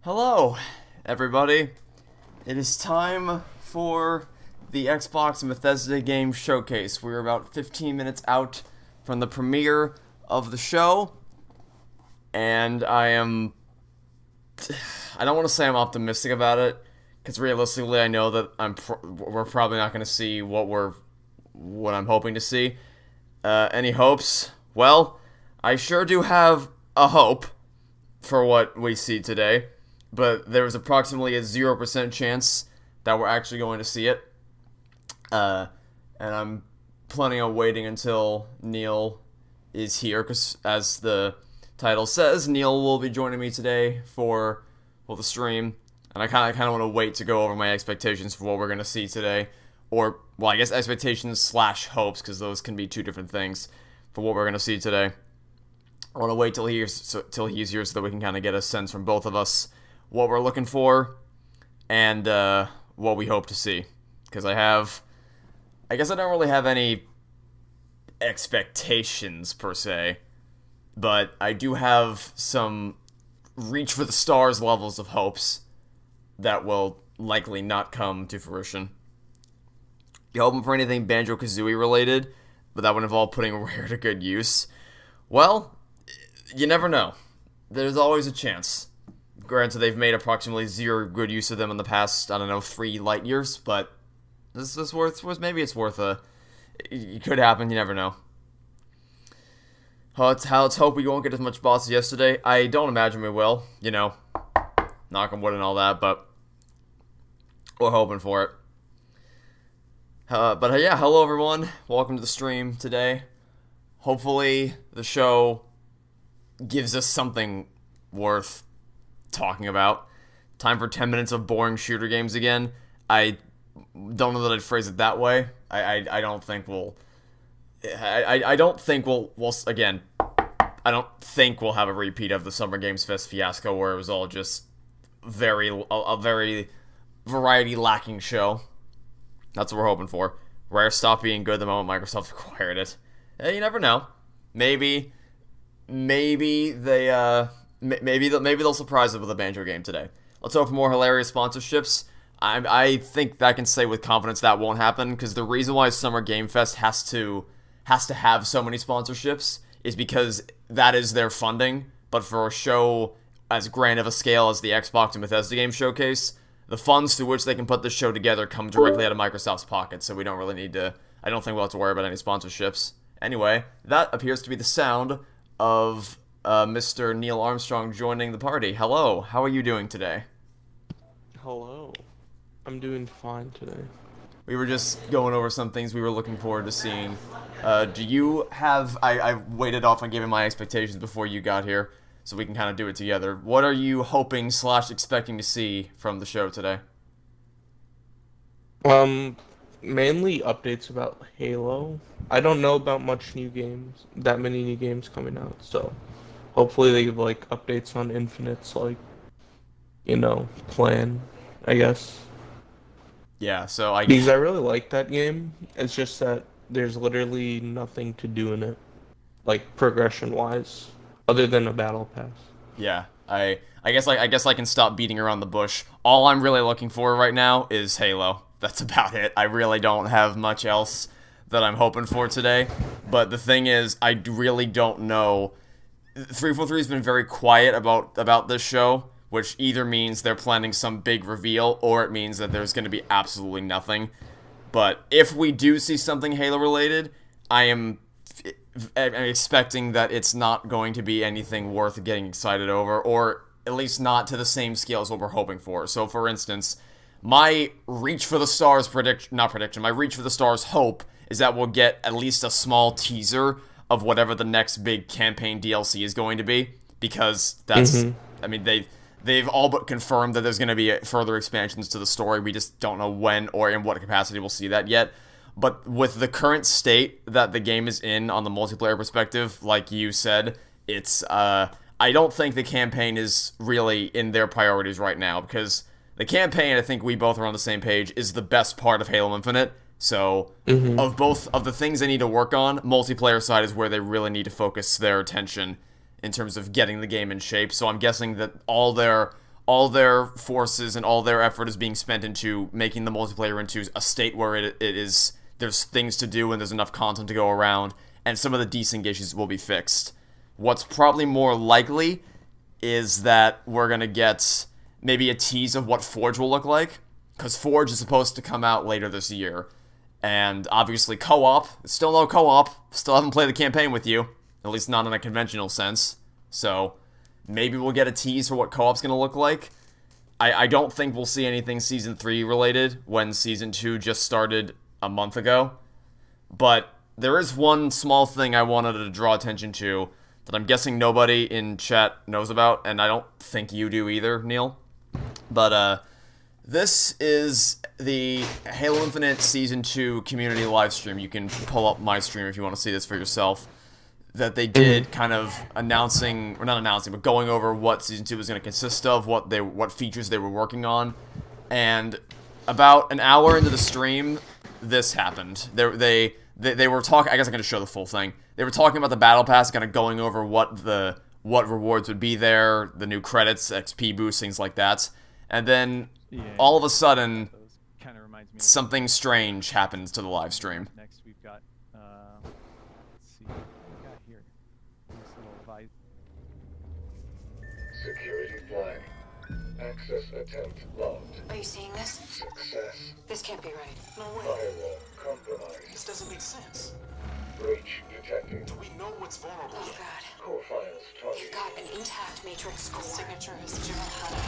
Hello, everybody. It is time for the Xbox Bethesda Games Showcase. We're about 15 minutes out from the premiere of the show, and I don't want to say I'm optimistic about it, because realistically I know that we're probably not going to see what I'm hoping to see. Any hopes? Well, I sure do have a hope for what we see today. But there was approximately a 0% chance that we're actually going to see it. And I'm planning on waiting until Neil is here, because as the title says, Neil will be joining me today for the stream. And I kind of want to wait to go over my expectations for what we're going to see today. Or, well, I guess expectations / hopes, because those can be two different things for what we're going to see today. I want to wait till he's here so that we can kind of get a sense from both of us what we're looking for, and what we hope to see. Because I guess I don't really have any expectations, per se, but I do have some reach for the stars levels of hopes that will likely not come to fruition. You hoping for anything Banjo-Kazooie related, but that would involve putting Rare to good use? Well, you never know. There's always a chance. Granted, they've made approximately zero good use of them in the past, 3 light years, but maybe it's worth it could happen, you never know. Let's hope we won't get as much boss as yesterday. I don't imagine we will, knock on wood and all that, but we're hoping for it. Yeah, hello everyone, welcome to the stream today. Hopefully the show gives us something worth talking about. Time for 10 minutes of boring shooter games again. I don't know that I'd phrase it that way. I don't think we'll have a repeat of the Summer Games Fest fiasco where it was all just a very variety lacking show. That's what we're hoping for. Rare stopped being good the moment Microsoft acquired it. You never know. Maybe they'll surprise us with a Banjo game today. Let's hope for more hilarious sponsorships. I think I can say with confidence that won't happen, because the reason why Summer Game Fest has to have so many sponsorships is because that is their funding. But for a show as grand of a scale as the Xbox and Bethesda Games Showcase, the funds through which they can put this show together come directly out of Microsoft's pocket, so we don't really need to... I don't think we'll have to worry about any sponsorships. Anyway, that appears to be the sound of Mr. Neil Armstrong joining the party. Hello, how are you doing today? Hello. I'm doing fine today. We were just going over some things we were looking forward to seeing. Do you have... I waited off on giving my expectations before you got here, so we can kind of do it together. What are you hoping / expecting to see from the show today? Mainly updates about Halo. I don't know about that many new games coming out, so hopefully they give, updates on Infinite's, plan, I guess. Yeah, so Because I really like that game, it's just that there's literally nothing to do in it, progression-wise, other than a battle pass. Yeah, I guess I can stop beating around the bush. All I'm really looking for right now is Halo. That's about it. I really don't have much else that I'm hoping for today. But the thing is, I really don't know. 343 has been very quiet about this show, which either means they're planning some big reveal, or it means that there's going to be absolutely nothing. But if we do see something Halo-related, I'm expecting that it's not going to be anything worth getting excited over, or at least not to the same scale as what we're hoping for. So, for instance, my reach for the stars my reach for the stars hope is that we'll get at least a small teaser of whatever the next big campaign DLC is going to be, because that's, they've all but confirmed that there's going to be further expansions to the story. We just don't know when or in what capacity we'll see that yet. But with the current state that the game is in on the multiplayer perspective, like you said, it's, I don't think the campaign is really in their priorities right now, because the campaign, I think we both are on the same page, is the best part of Halo Infinite. So, of the things they need to work on, multiplayer side is where they really need to focus their attention in terms of getting the game in shape. So I'm guessing that all their all their forces and all their effort is being spent into making the multiplayer into a state where it is there's things to do and there's enough content to go around, and some of the desync issues will be fixed. What's probably more likely is that we're going to get maybe a tease of what Forge will look like, because Forge is supposed to come out later this year. And obviously co-op, still no co-op, still haven't played the campaign with you, at least not in a conventional sense. So maybe we'll get a tease for what co-op's going to look like. I don't think we'll see anything Season 3 related when Season 2 just started a month ago. But there is one small thing I wanted to draw attention to that I'm guessing nobody in chat knows about, and I don't think you do either, Neil. But this is the Halo Infinite Season 2 community livestream. You can pull up my stream if you want to see this for yourself. That they did, kind of announcing, or not announcing, but going over what Season 2 was going to consist of, what features they were working on. And about an hour into the stream, this happened. They were talking, I guess I'm going to show the full thing. They were talking about the Battle Pass, kind of going over what rewards would be there, the new credits, XP boosts, things like that. And then, all of a sudden, something strange happens to the live stream. Next, we've got, let's see, what we got here. This little Security flag. Access attempt logged. Are you seeing this? Success. This can't be right. No way. Firewall compromised. This doesn't make sense. Breach detected. Do we know what's vulnerable Oh yet? god. Core files You've targeted. got an intact matrix core. Signature is General Hunter.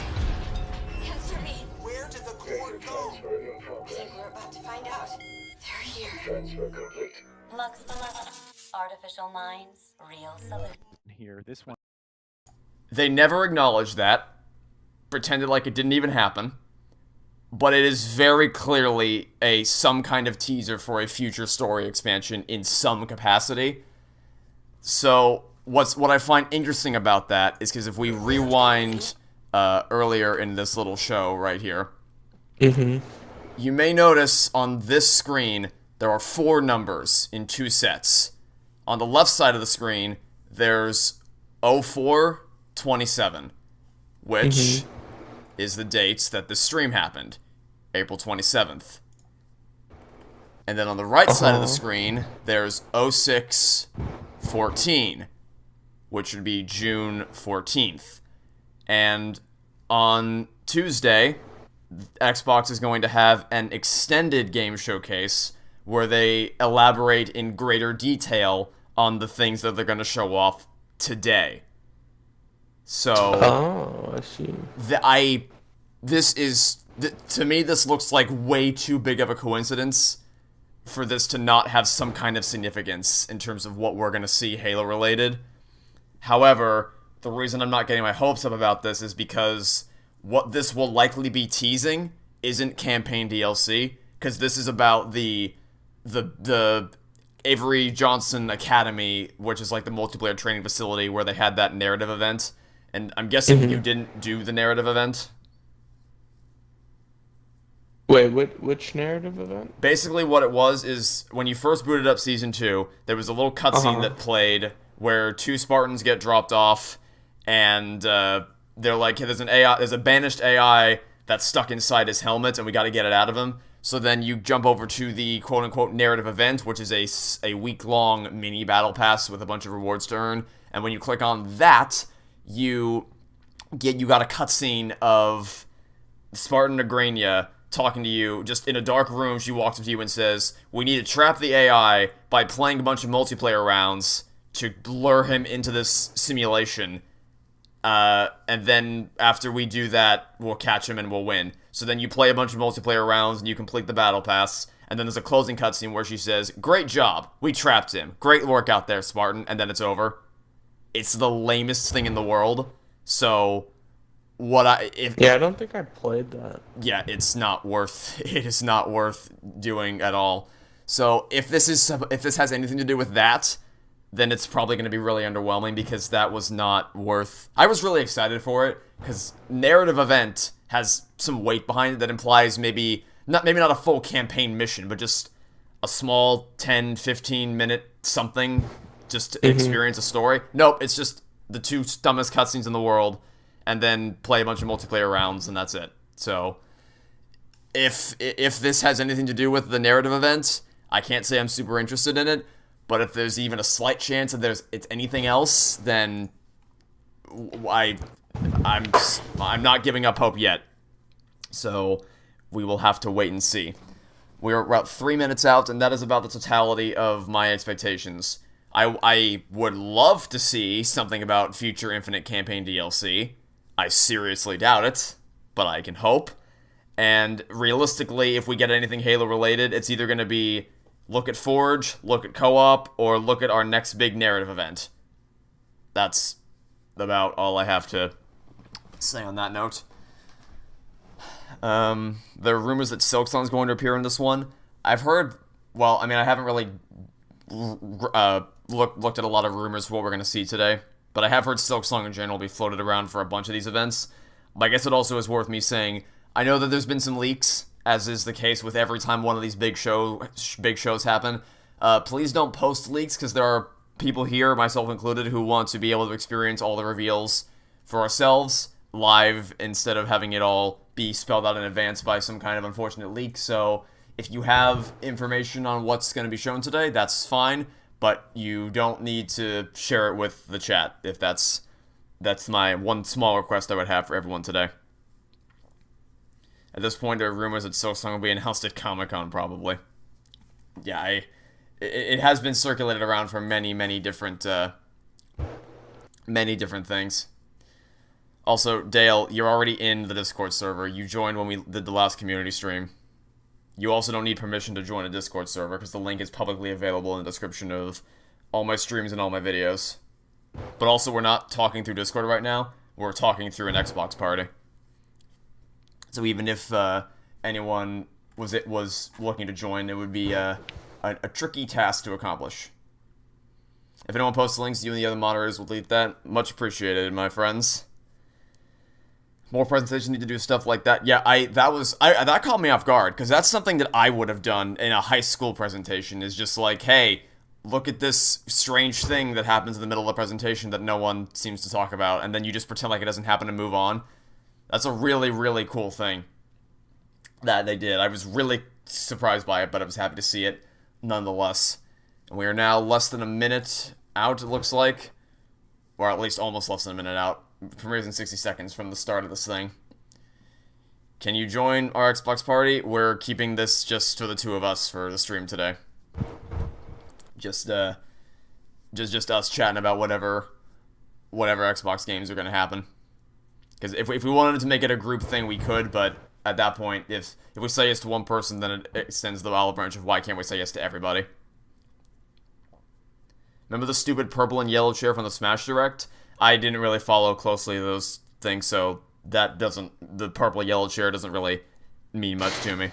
Answer me. Where did the core Data go? transfer in I progress. think we're about to find out. They're here. Transfer complete. Lux 11. Artificial minds, real solution. here. This one. They never acknowledged that, pretended like it didn't even happen, but it is very clearly some kind of teaser for a future story expansion in some capacity. So what I find interesting about that is because if we rewind earlier in this little show right here, you may notice on this screen there are 4 numbers in 2 sets. On the left side of the screen, there's 0427, which is the dates that the stream happened, April 27th. And then on the right side of the screen, there's 0614, which would be June 14th. And on Tuesday, Xbox is going to have an extended game showcase where they elaborate in greater detail on the things that they're going to show off today. So, Oh, I see. to me, this looks like way too big of a coincidence for this to not have some kind of significance in terms of what we're going to see Halo related. However, the reason I'm not getting my hopes up about this is because what this will likely be teasing isn't campaign DLC, because this is about the Avery Johnson Academy, which is like the multiplayer training facility where they had that narrative event. And I'm guessing you didn't do the narrative event? Wait, which narrative event? Basically what it was is, when you first booted up Season 2, there was a little cutscene that played where 2 Spartans get dropped off, and they're like, hey, there's a banished AI that's stuck inside his helmet, and we gotta get it out of him. So then you jump over to the quote-unquote narrative event, which is a week-long mini battle pass with a bunch of rewards to earn, and when you click on that, you got a cutscene of Spartan Agrania talking to you, just in a dark room. She walks up to you and says, we need to trap the AI by playing a bunch of multiplayer rounds to lure him into this simulation. And then after we do that, we'll catch him and we'll win. So then you play a bunch of multiplayer rounds and you complete the battle pass. And then there's a closing cutscene where she says, great job, we trapped him. Great work out there, Spartan. And then it's over. It's the lamest thing in the world. So I don't think I played that. Yeah, it is not worth doing at all. So if this has anything to do with that, then it's probably going to be really underwhelming, because that was not worth... I was really excited for it, because narrative event has some weight behind it that implies maybe not a full campaign mission, but just a small 10-15 minute something just to experience a story. Nope, it's just the 2 dumbest cutscenes in the world, and then play a bunch of multiplayer rounds, and that's it. So, if this has anything to do with the narrative event, I can't say I'm super interested in it, but if there's even a slight chance that it's anything else, then I'm not giving up hope yet. So, we will have to wait and see. We're about 3 minutes out, and that is about the totality of my expectations. I would love to see something about future Infinite Campaign DLC. I seriously doubt it, but I can hope. And realistically, if we get anything Halo-related, it's either going to be look at Forge, look at Co-op, or look at our next big narrative event. That's about all I have to say on that note. There are rumors that Silksong's going to appear in this one. I've heard, well, I mean, I haven't really looked at a lot of rumors for what we're going to see today, but I have heard Silksong in general be floated around for a bunch of these events. But I guess it also is worth me saying, I know that there's been some leaks, as is the case with every time one of these big shows happen. Please don't post leaks, because there are people here, myself included, who want to be able to experience all the reveals for ourselves live instead of having it all be spelled out in advance by some kind of unfortunate leak. So if you have information on what's going to be shown today, that's fine, but you don't need to share it with the chat. If that's my one small request I would have for everyone today. At this point, there are rumors that Silksong will be announced at Comic-Con, probably. Yeah, it has been circulated around for many different things. Also, Dale, you're already in the Discord server. You joined when we did the last community stream. You also don't need permission to join a Discord server, because the link is publicly available in the description of all my streams and all my videos. But also, we're not talking through Discord right now. We're talking through an Xbox party. So even if anyone was looking to join, it would be a tricky task to accomplish. If anyone posts links, you and the other moderators will delete that. Much appreciated, my friends. More presentations need to do stuff like that. Yeah, that caught me off guard, because that's something that I would have done in a high school presentation, is just like, hey, look at this strange thing that happens in the middle of the presentation that no one seems to talk about, and then you just pretend like it doesn't happen and move on. That's a really cool thing that they did. I was really surprised by it, but I was happy to see it nonetheless. And we are now less than a minute out, it looks like. Or at least almost less than a minute out. Premieres in 60 seconds from the start of this thing. Can you join our Xbox party? We're keeping this just to the two of us for the stream today. Just us chatting about whatever Xbox games are going to happen. Because if we wanted to make it a group thing, we could, but at that point, if we say yes to one person, then it extends the olive branch of why can't we say yes to everybody. Remember the stupid purple and yellow chair from the Smash Direct? I didn't really follow closely those things, so the purple yellow chair doesn't really mean much to me.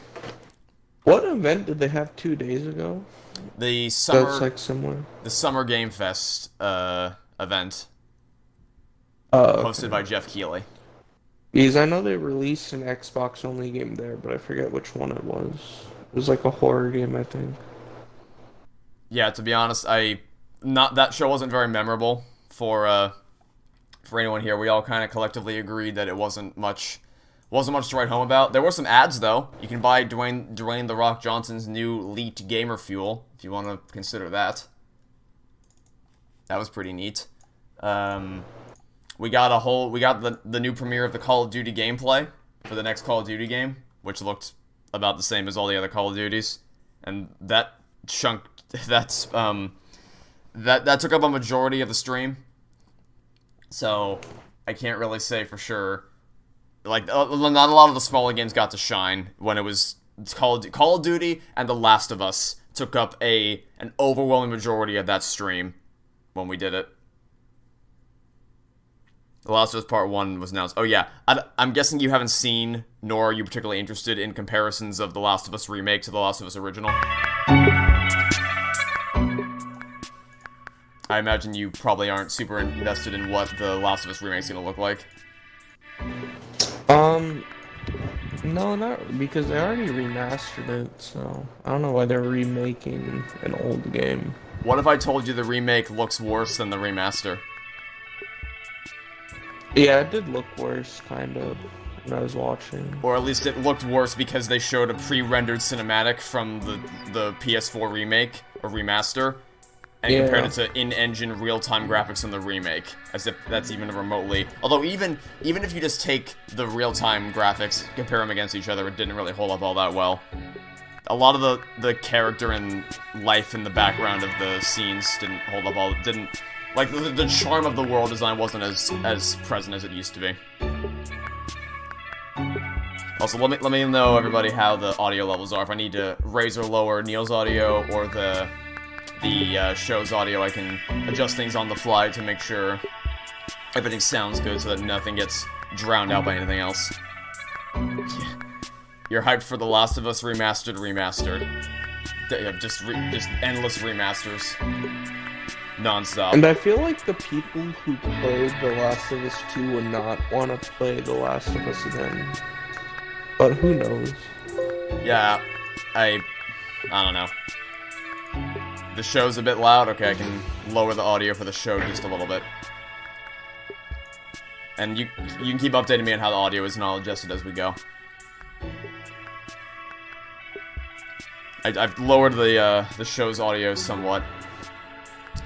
What event did they have 2 days ago? The summer, That's like similar. The Summer Game Fest event, hosted by Jeff Keighley. Because I know they released an Xbox only game there, but I forget which one it was. It was like a horror game, I think. Yeah, to be honest, that show wasn't very memorable for anyone here. We all kind of collectively agreed that it wasn't much to write home about. There were some ads, though. You can buy Dwayne "The Rock" Johnson's new Leaked Gamer Fuel, if you want to consider that. That was pretty neat. We got the new premiere of the Call of Duty gameplay for the next Call of Duty game, which looked about the same as all the other Call of Duties, and that took up a majority of the stream. So I can't really say for sure. Like, not a lot of the smaller games got to shine when it was Call of Duty and The Last of Us took up an overwhelming majority of that stream when we did it. The Last of Us Part 1 was announced. Oh yeah, I'm guessing you haven't seen, nor are you particularly interested in comparisons of The Last of Us Remake to The Last of Us Original. I imagine you probably aren't super invested in what The Last of Us Remake is going to look like. No, not because they already remastered it, so I don't know why they're remaking an old game. What if I told you the remake looks worse than the remaster? Yeah, it did look worse, kind of, when I was watching. Or at least it looked worse because they showed a pre-rendered cinematic from the PS4 remake, or remaster, and compared it to in-engine real-time graphics in the remake, as if that's even remotely... Although even if you just take the real-time graphics, compare them against each other, it didn't really hold up all that well. A lot of the character and life in the background of the scenes didn't hold up all... Like, the charm of the world design wasn't as present as it used to be. Also, let me know, everybody, how the audio levels are. If I need to raise or lower Neil's audio or the show's audio, I can adjust things on the fly to make sure everything sounds good so that nothing gets drowned out by anything else. You're hyped for The Last of Us remastered. Yeah, just endless remasters. Non-stop. And I feel like the people who played The Last of Us 2 would not want to play The Last of Us again. But who knows? Yeah, I don't know. The show's a bit loud. Okay, I can lower the audio for the show just a little bit. And you can keep updating me on how the audio is, and I'll adjust it as we go. I've lowered the show's audio somewhat.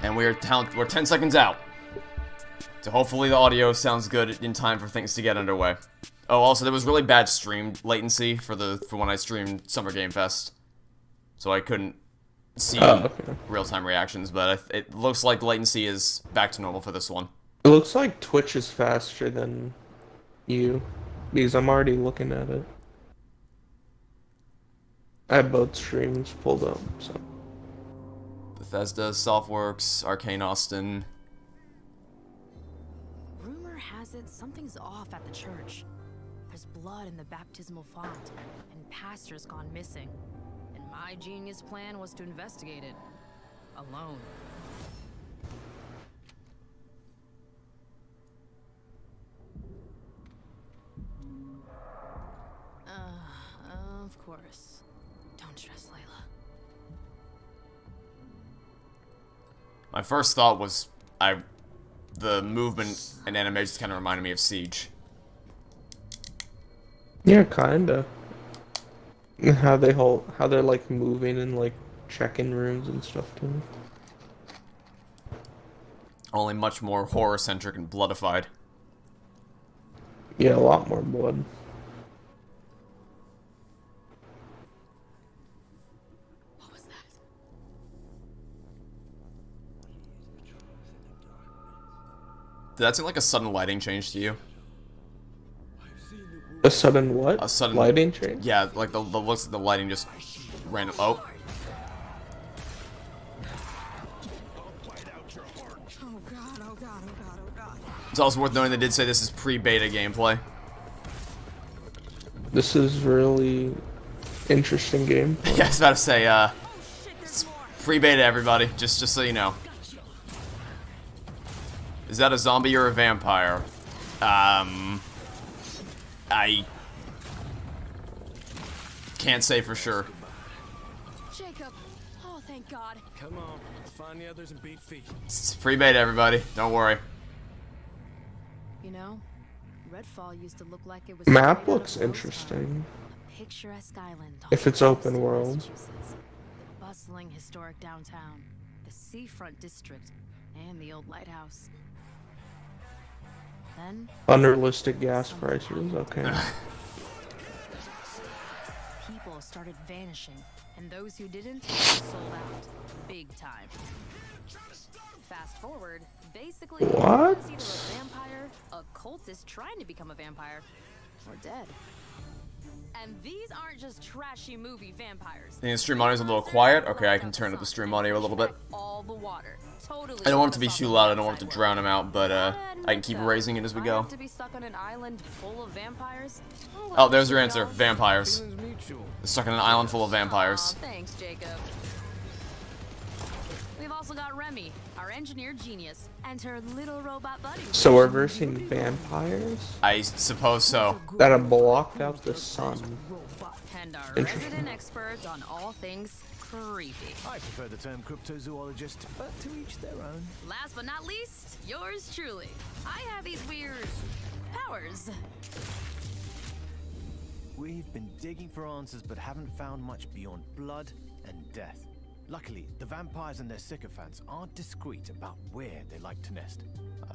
And we're 10 seconds out. So hopefully the audio sounds good in time for things to get underway. Oh, also there was really bad stream latency for when I streamed Summer Game Fest. So I couldn't see real-time reactions, but it looks like latency is back to normal for this one. It looks like Twitch is faster than you, because I'm already looking at it. I have both streams pulled up, so... Bethesda, Softworks, Arcane Austin. Rumor has it something's off at the church. There's blood in the baptismal font, and pastor's gone missing. And my genius plan was to investigate it. Alone. Of course. Don't stress, Layla. My first thought was, the movement and animations kind of reminded me of Siege. Yeah, kinda. How they're like moving and like checking rooms and stuff too. Only much more horror-centric and bloodified. Yeah, a lot more blood. What was that? Did that seem like a sudden lighting change to you? A sudden what? A sudden lighting change? Yeah, like the looks of the lighting just random. Oh. It's also worth noting they did say this is pre-beta gameplay. This is really interesting game. Yeah, I was about to say, it's pre-beta, everybody. Just so you know. Is that a zombie or a vampire? I can't say for sure. Jacob! Oh, thank God. Come on, let's find the others and beat feet. It's pre-beta, everybody. Don't worry. You know, Redfall used to look like it was Map straight out looks of interesting. a picturesque island. If it's open world. Massachusetts, the bustling historic downtown, the seafront district, and the old lighthouse. Then Unrealistic gas prices, okay. people started vanishing, and those who didn't sold out big time. Fast forward, basically, What? everyone's either a vampire, a cultist trying to become a vampire, or dead. And these aren't just trashy movie vampires. Think the stream audio is a little quiet? Okay, I can turn up the stream audio a little bit. All the water. Totally I don't want it to be too loud, I don't want it to drown him out, but I can keep raising it as we go. To be stuck on an island full of vampires? Oh, there's your answer. Vampires. Feelings mutual. They're stuck in an island full of Aw, vampires. thanks, Jacob. We've also got Remy, our engineer genius, and her little robot buddy. So we're versing vampires I suppose so. that have blocked out the sun. And our Interesting. resident expert on all things creepy. I prefer the term cryptozoologist, but to each their own. Last but not least, yours truly. I have these weird powers. We've been digging for answers but haven't found much beyond blood and death. Luckily, the vampires and their sycophants aren't discreet about where they like to nest.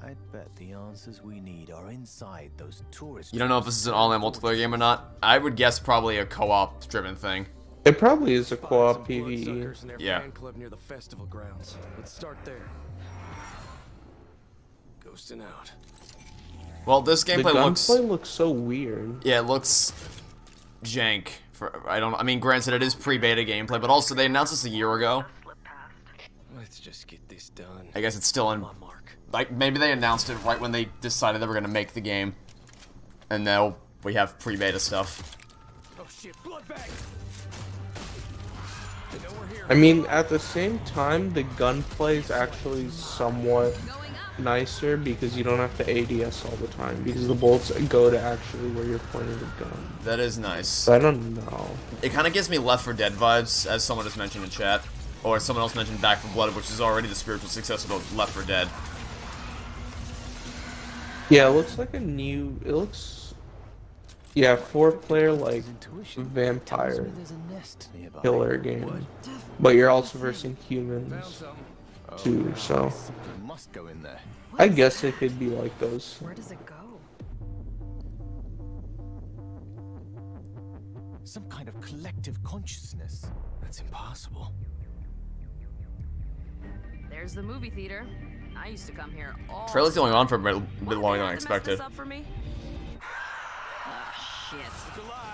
I'd bet the answers we need are inside those tourist... You don't know if this is an online multiplayer game or not? I would guess probably a co-op driven thing. It probably is a Spotted co-op some PvE. bloodsuckers in their Yeah. fan club near the festival grounds. Let's start there. Ghosting out. Well, this The gameplay gunplay looks so weird. Yeah, it looks jank. I mean, granted, it is pre-beta gameplay, but also they announced this a year ago. Let's just get this done. I guess it's still in. Come on, Mark. Like, maybe they announced it right when they decided they were gonna make the game, and now we have pre-beta stuff. Oh shit, blood bag! They know we're here. I mean, at the same time, the gunplay is actually somewhat Going up. nicer because you don't have to ADS all the time because the bullets go to actually where you're pointing the gun. That is nice. So I don't know. It kind of gives me Left 4 Dead vibes, as someone just mentioned in chat, or someone else mentioned Back 4 Blood, which is already the spiritual successor to Left 4 Dead. Yeah, it looks like a new. It looks. Yeah, 4-player like Intuition tells vampire me there's a nest nearby. killer game, but you're also versing Found humans something. too. So Something must go in there. I guess it could be like those. Where does it go? Some kind of collective consciousness. That's impossible. There's the movie theater. I used to come here all Trailer's going on for a bit Why longer do than I they have to mess this expected. up for me? Ah, shit.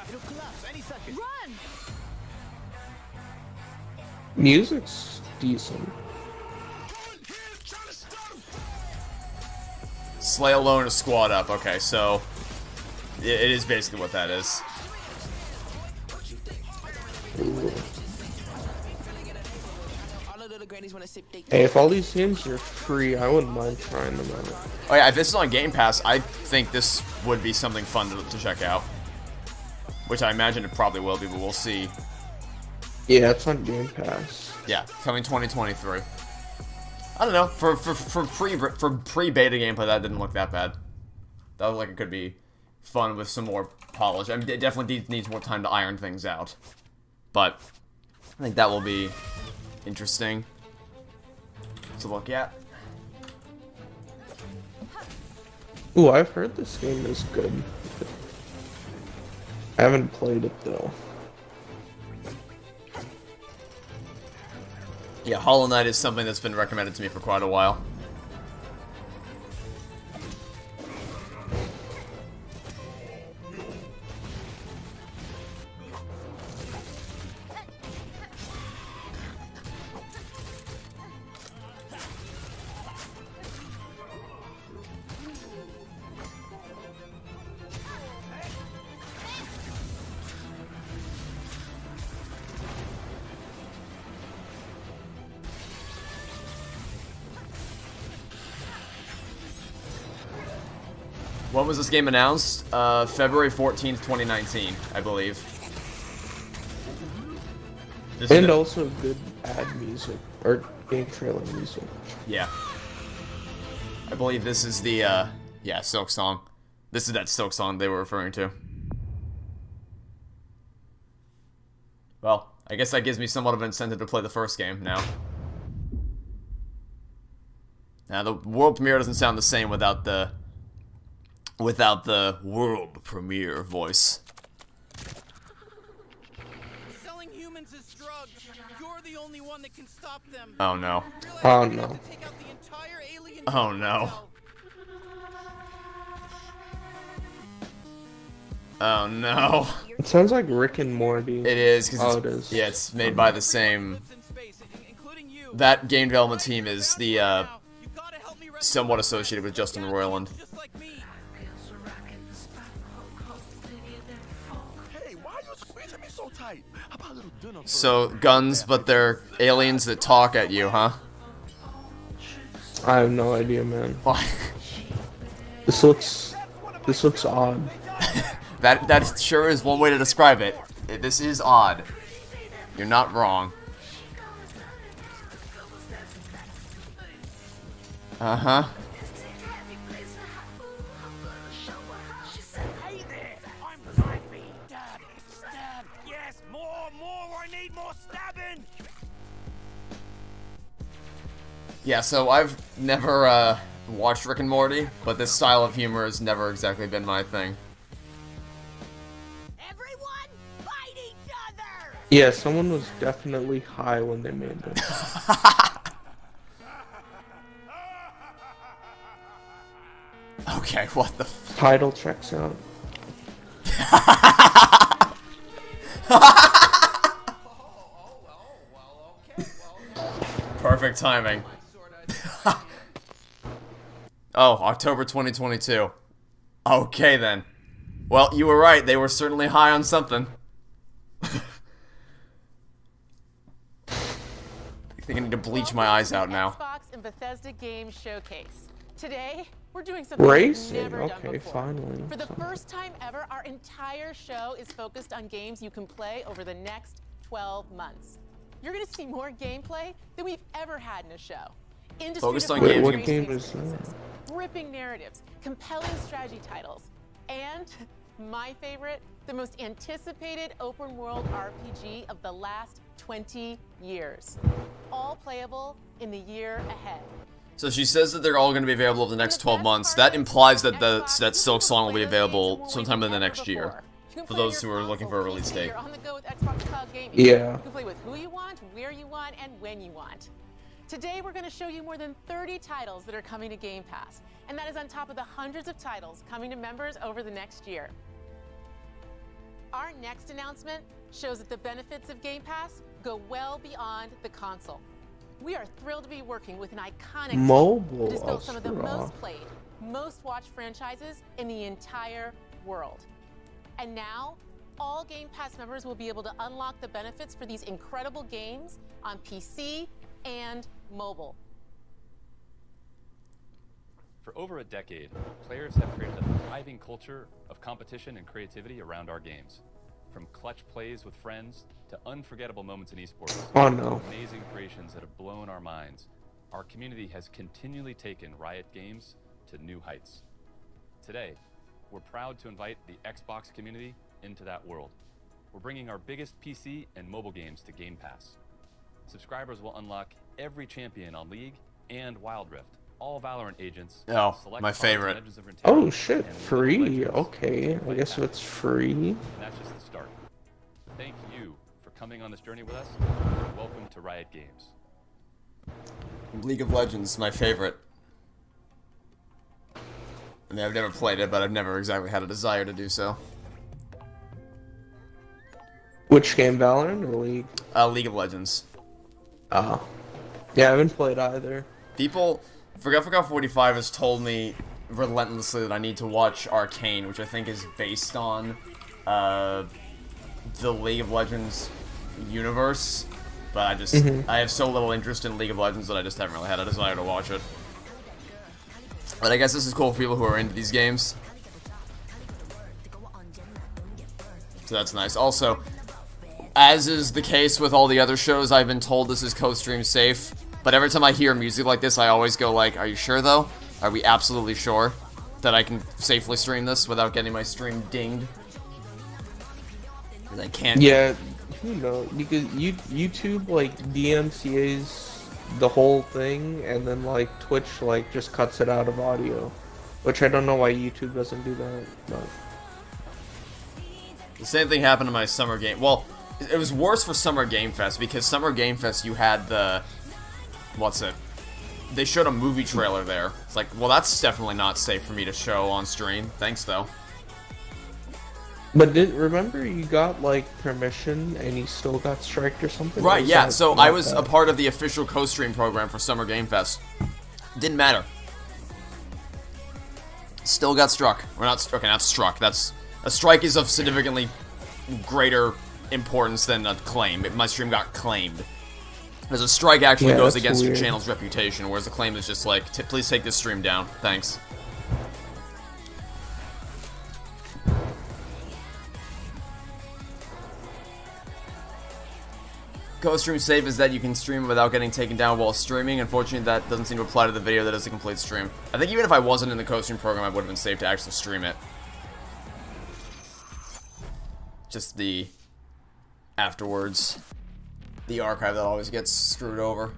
It'll collapse any second. Run! Music's decent. Slay alone, a squad up. Okay, so it is basically what that is. Hey, if all these games are free, I wouldn't mind trying them out. Oh yeah, if this is on Game Pass, I think this would be something fun to check out. Which I imagine it probably will be, but we'll see. Yeah, it's on Game Pass. Yeah, coming 2023. I don't know. For pre-beta gameplay, that didn't look that bad. That looked like it could be fun with some more polish. I mean, it definitely needs more time to iron things out. But I think that will be interesting to look at. Ooh, I've heard this game is good. I haven't played it though. Yeah, Hollow Knight is something that's been recommended to me for quite a while. When was this game announced? February 14th, 2019, I believe. This is And the- also good ad music, or game trailer music. Yeah. I believe this is the, yeah, Silk Song. This is that Silk Song they were referring to. Well, I guess that gives me somewhat of an incentive to play the first game now. Now, the world premiere doesn't sound the same without the world premiere voice. Selling humans as drugs. You're the only one that can stop them. Oh no. Oh no. Take out the entire alien Oh no. Oh no. It sounds like Rick and Morty. It is, because Oh, it is. yeah, it's made by the same. in space, including you. That game development team is the You gotta help me rescue somewhat associated with Justin Roiland. just like me. Hey, why are you squeezing me so tight? How about a little dinner first? So guns, but they're aliens that talk at you, huh? I have no idea, man. Why? This looks odd. That sure is one way to describe it. This is odd. You're not wrong. Uh-huh. Hey there! I'm Knifey! Stab! Stab! Yes! More! I need more stabbing! Yeah, so I've never, watched Rick and Morty, but this style of humor has never exactly been my thing. Everyone, fight each other! Yeah, someone was definitely high when they made this. Okay, what the Title checks out. Perfect timing. Oh, October 2022. Okay then. Well, you were right. They were certainly high on something. I think I need to bleach my eyes out now. Xbox and Bethesda Games Showcase. Today, we're doing something Racing? we've never done Okay, before. finally. For the something. first time ever, our entire show is focused on games you can play over the next 12 months. You're going to see more gameplay than we've ever had in a show. Focused on Wait, games what you can- game is that? Gripping narratives, compelling strategy titles, and my favorite, the most anticipated open world RPG of the last 20 years. All playable in the year ahead. So she says that they're all going to be available over the next 12 months. That implies that that Silk Song will be available sometime in the next year. For those who are looking for a release date. You're on the go with Xbox Cloud Gaming. Yeah. You can play with who you want, where you want, and when you want. Today, we're going to show you more than 30 titles that are coming to Game Pass. And that is on top of the hundreds of titles coming to members over the next year. Our next announcement shows that the benefits of Game Pass go well beyond the console. We are thrilled to be working with an iconic Mobile team that has built some of the Ultra. most played, most watched franchises in the entire world. And now, all Game Pass members will be able to unlock the benefits for these incredible games on PC and mobile. For over a decade, players have created a thriving culture of competition and creativity around our games. From clutch plays with friends to unforgettable moments in esports. Oh, no. Amazing creations that have blown our minds. Our community has continually taken Riot Games to new heights. Today, we're proud to invite the Xbox community into that world. We're bringing our biggest PC and mobile games to Game Pass. Subscribers will unlock every champion on League and Wild Rift, all Valorant agents. Oh, select my cards favorite. and Legends of Runeterra, Oh shit, and free. Legends Okay, I guess Pass. it's free. And that's just the start. Thank you for coming on this journey with us. Welcome to Riot Games. League of Legends, my favorite. I mean, I've never played it, but I've never exactly had a desire to do so. Which game, Valorant or League? League of Legends. Yeah, I haven't played either. People, Forgot 45 has told me relentlessly that I need to watch Arcane, which I think is based on the League of Legends universe. But I just, I have so little interest in League of Legends that I just haven't really had a desire to watch it. But I guess this is cool for people who are into these games. So that's nice. Also, as is the case with all the other shows, I've been told this is co-stream safe. But every time I hear music like this, I always go like, are you sure though? Are we absolutely sure that I can safely stream this without getting my stream dinged? Because I can't. Yeah, who knows? Because YouTube like DMCA's the whole thing, and then like Twitch like just cuts it out of audio, which I don't know why YouTube doesn't do that. But The same thing happened to my Summer Game. Well, it was worse for Summer Game Fest because Summer Game Fest you had the what's it? They showed a movie trailer there. It's like, well, that's definitely not safe for me to show on stream. Thanks though. remember you got like permission and you still got striked or something? Right, Or was yeah. that So not I was that? a part of the official co-stream program for Summer Game Fest. Didn't matter. Still got struck. Or not. Okay, not struck. That's a strike is of significantly greater importance than a claim. My stream got claimed. Because a strike actually Yeah, goes that's against your weird. channel's reputation, whereas a claim is just like, please take this stream down. Thanks. co-stream safe is that you can stream without getting taken down while streaming. Unfortunately, that doesn't seem to apply to the video that is a complete stream. I think even if I wasn't in the co-stream program, I would have been safe to actually stream it. Just the afterwards, the archive that always gets screwed over.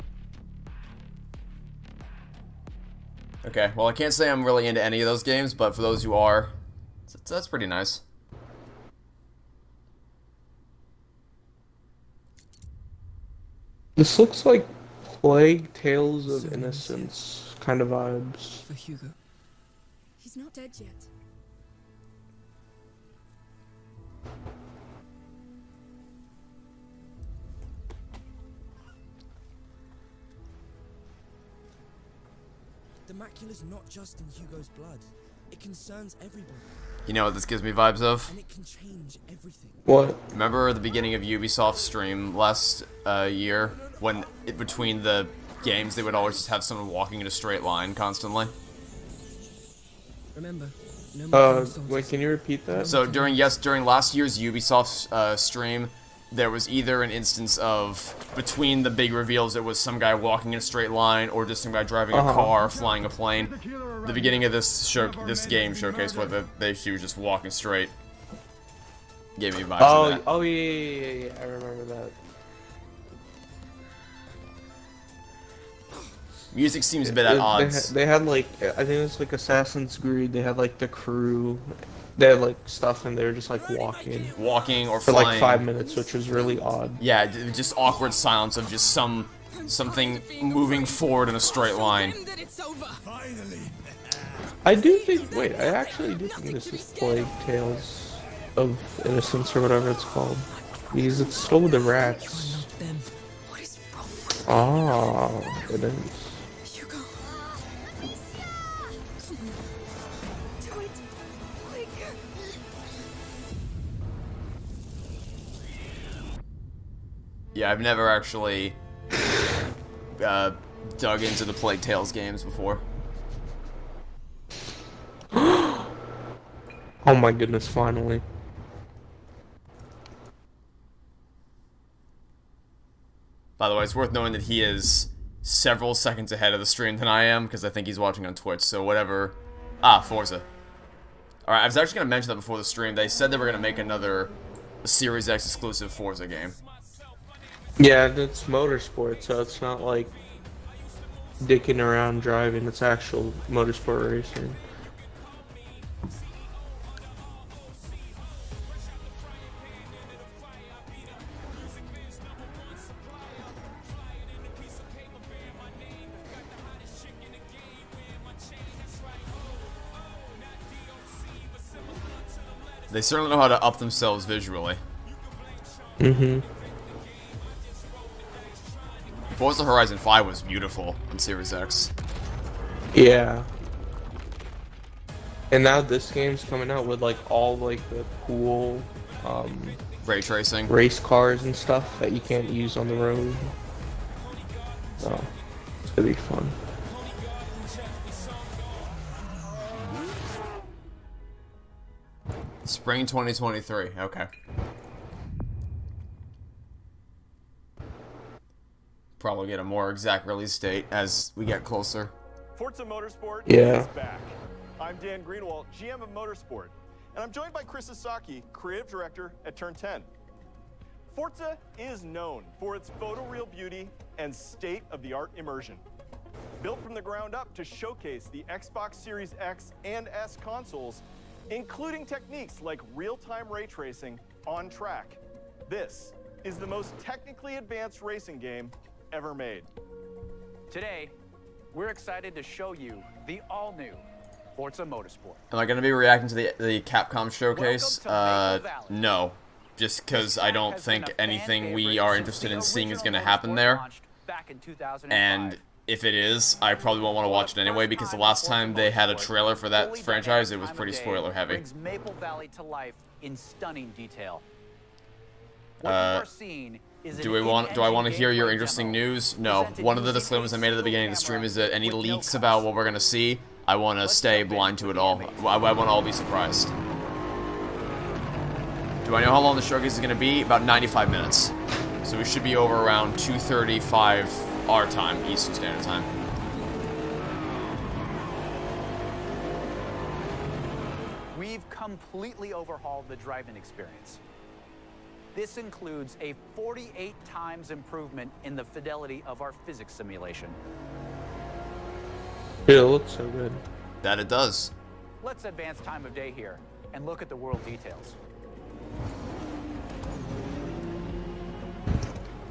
Okay, well, I can't say I'm really into any of those games, but for those who are, that's pretty nice. This looks like Plague Tales of Innocence kind of vibes. For Hugo. He's not dead yet. The macula's not just in Hugo's blood. It concerns everybody. You know what this gives me vibes of? And it can change everything. What? Remember the beginning of Ubisoft's stream last year, when between the games they would always just have someone walking in a straight line constantly? Remember, wait, can you repeat that? So during last year's Ubisoft stream, there was either an instance of, between the big reveals, it was some guy walking in a straight line, or just some guy driving a car, flying a plane. The beginning of this game showcase, where she was just walking straight, gave me vibes of that. Oh yeah, I remember that. Music seems a bit at odds. They had like, I think it was like Assassin's Creed, they had like the crew, they had like stuff and they were just like walking or for flying. like 5 minutes, which was really odd. Yeah, just awkward silence of just something moving forward in a straight line. I do think, wait, I actually do think this is Plague Tales of Innocence or whatever it's called. Because it's still with the rats. Oh, it is. Yeah, I've never actually dug into the Plague Tales games before. Oh my goodness, finally. By the way, it's worth knowing that he is several seconds ahead of the stream than I am, because I think he's watching on Twitch, so whatever. Forza. Alright, I was actually going to mention that before the stream. They said they were going to make another Series X exclusive Forza game. Yeah, it's motorsport, so it's not like dicking around driving, it's actual motorsport racing. They certainly know how to up themselves visually. Mm-hmm. Forza Horizon 5 was beautiful on Series X. Yeah. And now this game's coming out with like all like the cool ray tracing, race cars and stuff that you can't use on the road. So it's gonna be fun. Spring 2023, okay. Probably get a more exact release date as we get closer. Forza Motorsport is back. I'm Dan Greenwald, GM of Motorsport, and I'm joined by Chris Sasaki, Creative Director at Turn 10. Forza is known for its photoreal beauty and state-of-the-art immersion. Built from the ground up to showcase the Xbox Series X and S consoles, including techniques like real-time ray tracing on track. This is the most technically advanced racing game ever made. Today, we're excited to show you the all-new Forza Motorsport. Am I going to be reacting to the Capcom Showcase? No. Just because I don't think anything we are interested in seeing is going to happen there. And if it is, I probably won't want to watch it anyway, because the last time they had a trailer for that franchise, it was pretty spoiler heavy. Brings Maple Valley to life in stunning detail. What you are seeing is do I want to hear your interesting news? No. One of the disclaimers I made at the beginning of the stream is that any leaks about what we're going to see, I want to stay blind to it all. I want to all be surprised. Do I know how long the showcase is going to be? About 95 minutes. So we should be over around 2:35 our time, Eastern Standard Time. We've completely overhauled the driving experience. This includes a 48 times improvement in the fidelity of our physics simulation. Dude, it looks so good. That it does. Let's advance time of day here and look at the world details.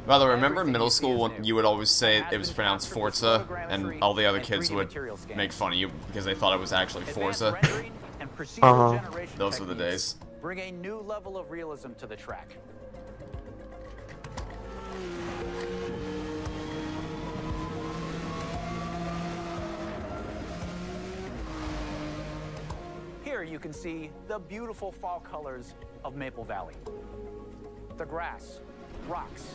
By the way, remember in middle school when you would always say it was pronounced Forza, and all the other kids would make fun of you because they thought it was actually Forza? Those were the days. Bring a new level of realism to the track. Here you can see the beautiful fall colors of Maple Valley. The grass, rocks,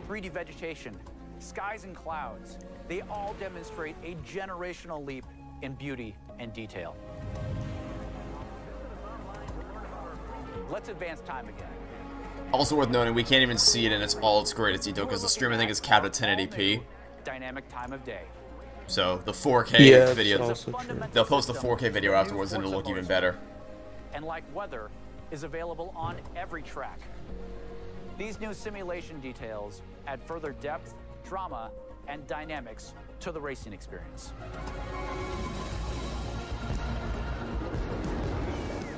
3D vegetation, skies and clouds, they all demonstrate a generational leap in beauty and detail. Let's advance time again. Also worth noting, we can't even see it in all its greatest detail because the stream I think is capped at 1080p. Dynamic time of day. So the 4K video, also true. they'll post the 4K video afterwards and it'll look even better. And like weather, is available on every track. These new simulation details add further depth, drama, and dynamics to the racing experience.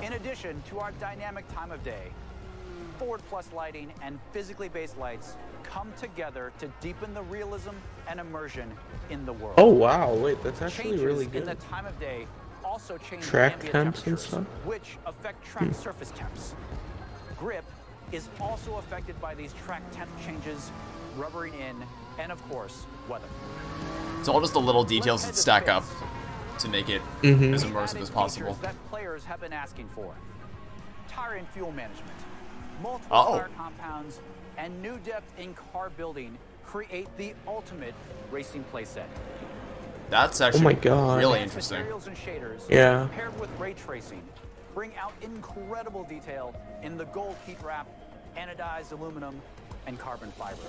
In addition to our dynamic time of day, Forward Plus lighting and physically based lights come together to deepen the realism and immersion in the world. Oh wow, wait, that's actually Changes really in good. the time of day also change Track ambient temps and temperatures, stuff? which affect track surface temps. Grip is also affected by these track temp changes, rubbering in, and of course, weather. It's all just the little details that stack up to make it as immersive as possible. That players have been asking for: tire and fuel management, multiple tire compounds, and new depth in car building create the ultimate racing playset. That's actually really interesting. Materials and shaders, Yeah. paired with ray tracing, bring out incredible detail in the gold heat wrap, anodized aluminum, and carbon fiber.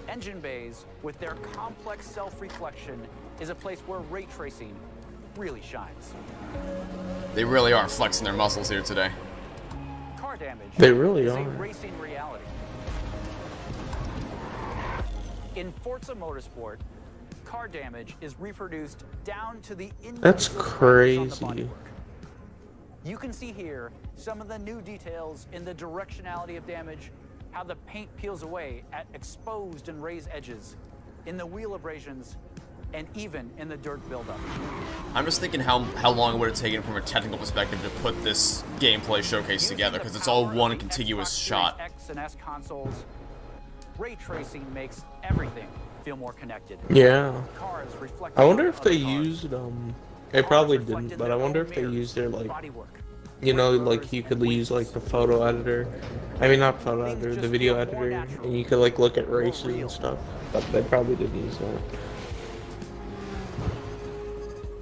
Engine bays, with their complex self-reflection, is a place where ray tracing really shines. They really are flexing their muscles here today. Car damage They really is are. a racing reality. In Forza Motorsport, car damage is reproduced down to the That's individual crazy. bodywork. You can see here some of the new details in the directionality of damage, how the paint peels away at exposed and raised edges, in the wheel abrasions, and even in the dirt buildup. I'm just thinking how long it would have taken from a technical perspective to put this gameplay showcase together, because it's all one contiguous shot. X and S consoles, ray tracing makes everything feel more connected. Yeah. Cars reflect. I wonder if they used they probably didn't, but I wonder if they used their like, you know, like you could use like the photo editor. I mean, not photo editor, the video editor, and you could like look at races and stuff. But they probably didn't use that.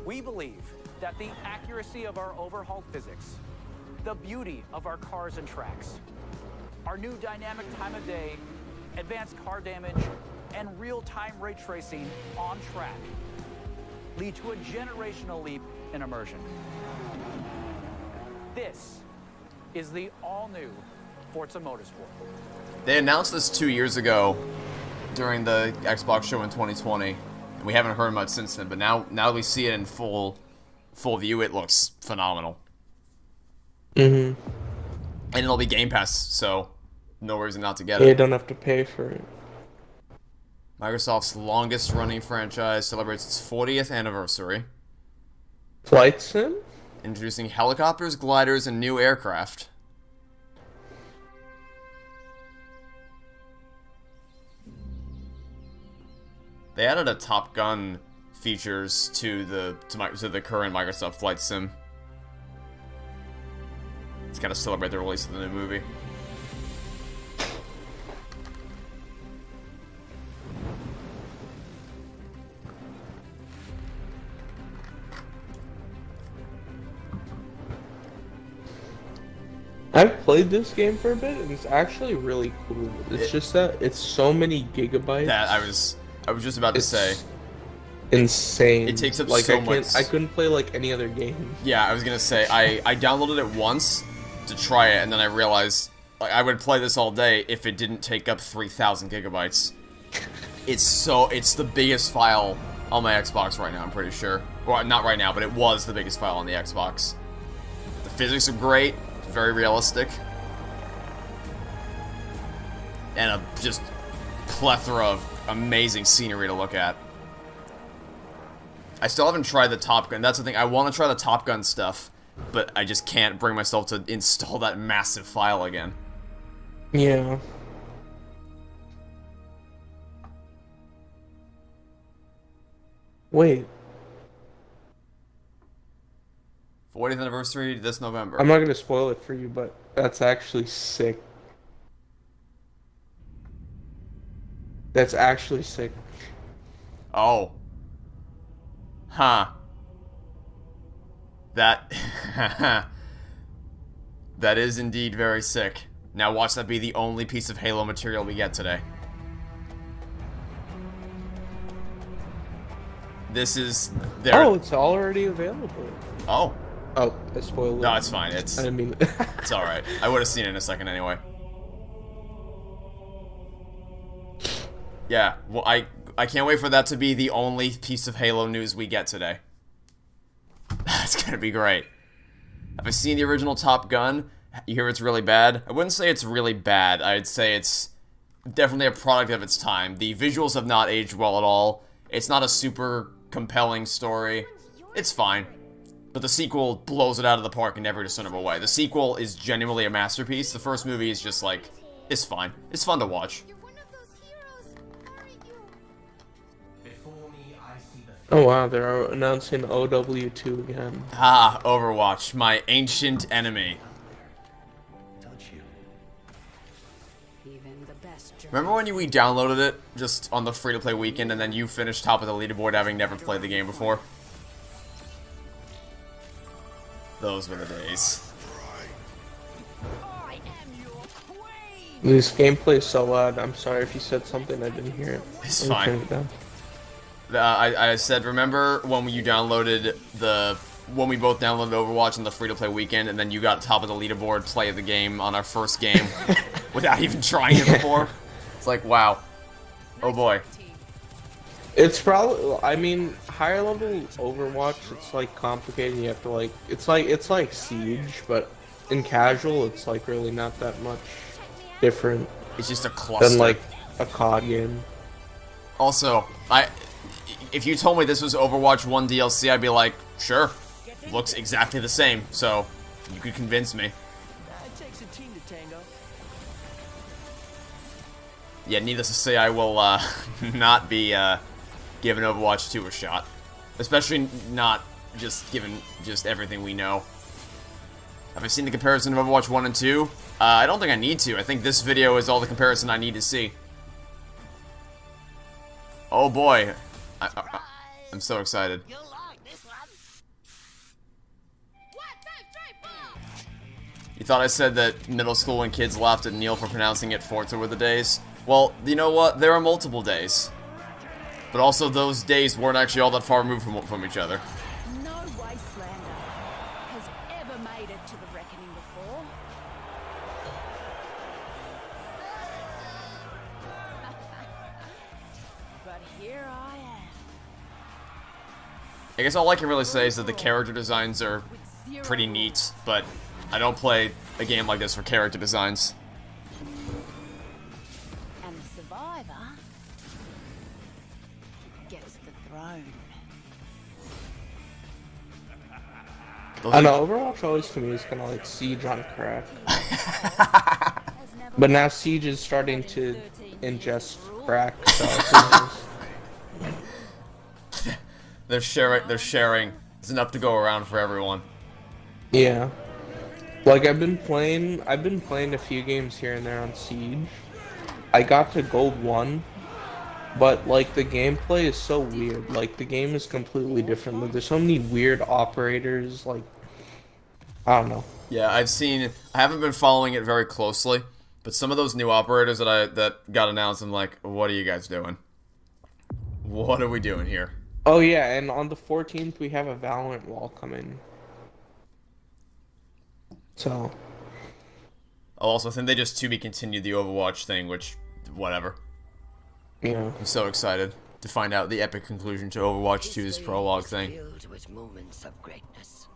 We believe that the accuracy of our overhauled physics, the beauty of our cars and tracks, our new dynamic time of day, advanced car damage, and real-time ray tracing on track lead to a generational leap in immersion. This is the all-new Forza Motorsport. They announced this 2 years ago during the Xbox show in 2020, and we haven't heard much since then, but now we see it in full view, it looks phenomenal. And it'll be Game Pass, so no reason not to get it. You don't have to pay for it. Microsoft's longest-running franchise celebrates its 40th anniversary. Flight sim? Introducing helicopters, gliders, and new aircraft. They added a Top Gun features to the current Microsoft Flight Sim. It's gotta celebrate the release of the new movie. I've played this game for a bit, and it's actually really cool. It's just that it's so many gigabytes. That I was just about to say. Insane. It takes up like, so much. I couldn't play like any other game. Yeah, I was gonna say I downloaded it once to try it, and then I realized like I would play this all day if it didn't take up 3,000 gigabytes. It's the biggest file on my Xbox right now. I'm pretty sure. Well, not right now, but it was the biggest file on the Xbox. The physics are great, very realistic, and a just plethora of amazing scenery to look at. I still haven't tried the Top Gun. That's the thing. I want to try the Top Gun stuff, but I just can't bring myself to install that massive file again. Yeah. Wait. 40th anniversary this November. I'm not gonna spoil it for you, but that's actually sick. That's actually sick. Oh. Huh. That... that is indeed very sick. Now watch that be the only piece of Halo material we get today. This is... Oh, it's already available. Oh. Oh, I spoiled it. No, it's fine. It's... I didn't mean... It's alright. I would have seen it in a second anyway. Yeah, well, I can't wait for that to be the only piece of Halo news we get today. That's gonna be great. Have I seen the original Top Gun? You hear it's really bad? I wouldn't say it's really bad. I'd say it's definitely a product of its time. The visuals have not aged well at all. It's not a super compelling story. It's fine. But the sequel blows it out of the park in every discernible way. The sequel is genuinely a masterpiece. The first movie is just like, it's fine. It's fun to watch. Oh wow, they're announcing OW2 again. Ah, Overwatch, my ancient enemy. Remember when we downloaded it just on the free-to-play weekend and then you finished top of the leaderboard having never played the game before? Those were the days. This gameplay is so loud. I'm sorry if you said something I didn't hear it. It's fine. I said, remember when you downloaded when we both downloaded Overwatch on the free-to-play weekend, and then you got top of the leaderboard, play the game on our first game without even trying it before? It's like, wow. Oh boy. It's probably, I mean, higher level Overwatch, it's like complicated. You have to like, it's like Siege, but in casual, it's like really not that much different. It's just a cluster. Than like a COD game. Also, if you told me this was Overwatch 1 DLC, I'd be like, sure. Looks exactly the same, so you could convince me. It takes a team to tango. Yeah, needless to say, I will not be giving Overwatch 2 a shot. Especially not just given just everything we know. Have I seen the comparison of Overwatch 1 and 2? I don't think I need to. I think this video is all the comparison I need to see. Oh boy. I'm so excited. You thought I said that middle school when kids laughed at Neil for pronouncing it Forza were the days? Well, you know what? There are multiple days. But also those days weren't actually all that far removed from each other. No wastelander has ever made it to the reckoning before. But here I am. I guess all I can really say is that the character designs are pretty neat, but I don't play a game like this for character designs. And the survivor gets the throne. I know, Overwatch always to me is kind of like Siege on crack. But now Siege is starting to ingest crack, so They're sharing. It's enough to go around for everyone. yeah. Like I've been playing a few games here and there on Siege. I got to Gold 1, but like the gameplay is so weird. Like the game is completely different. Like, there's so many weird operators. Like I don't know. Yeah, I haven't been following it very closely, but some of those new operators that got announced, I'm like, what are you guys doing? What are we doing here? Oh yeah, and on the 14th we have a Valorant wall coming. So. I also think they just to be continued the Overwatch thing, which, whatever. Yeah. I'm so excited to find out the epic conclusion to Overwatch 2's prologue thing. Filled with moments of greatness.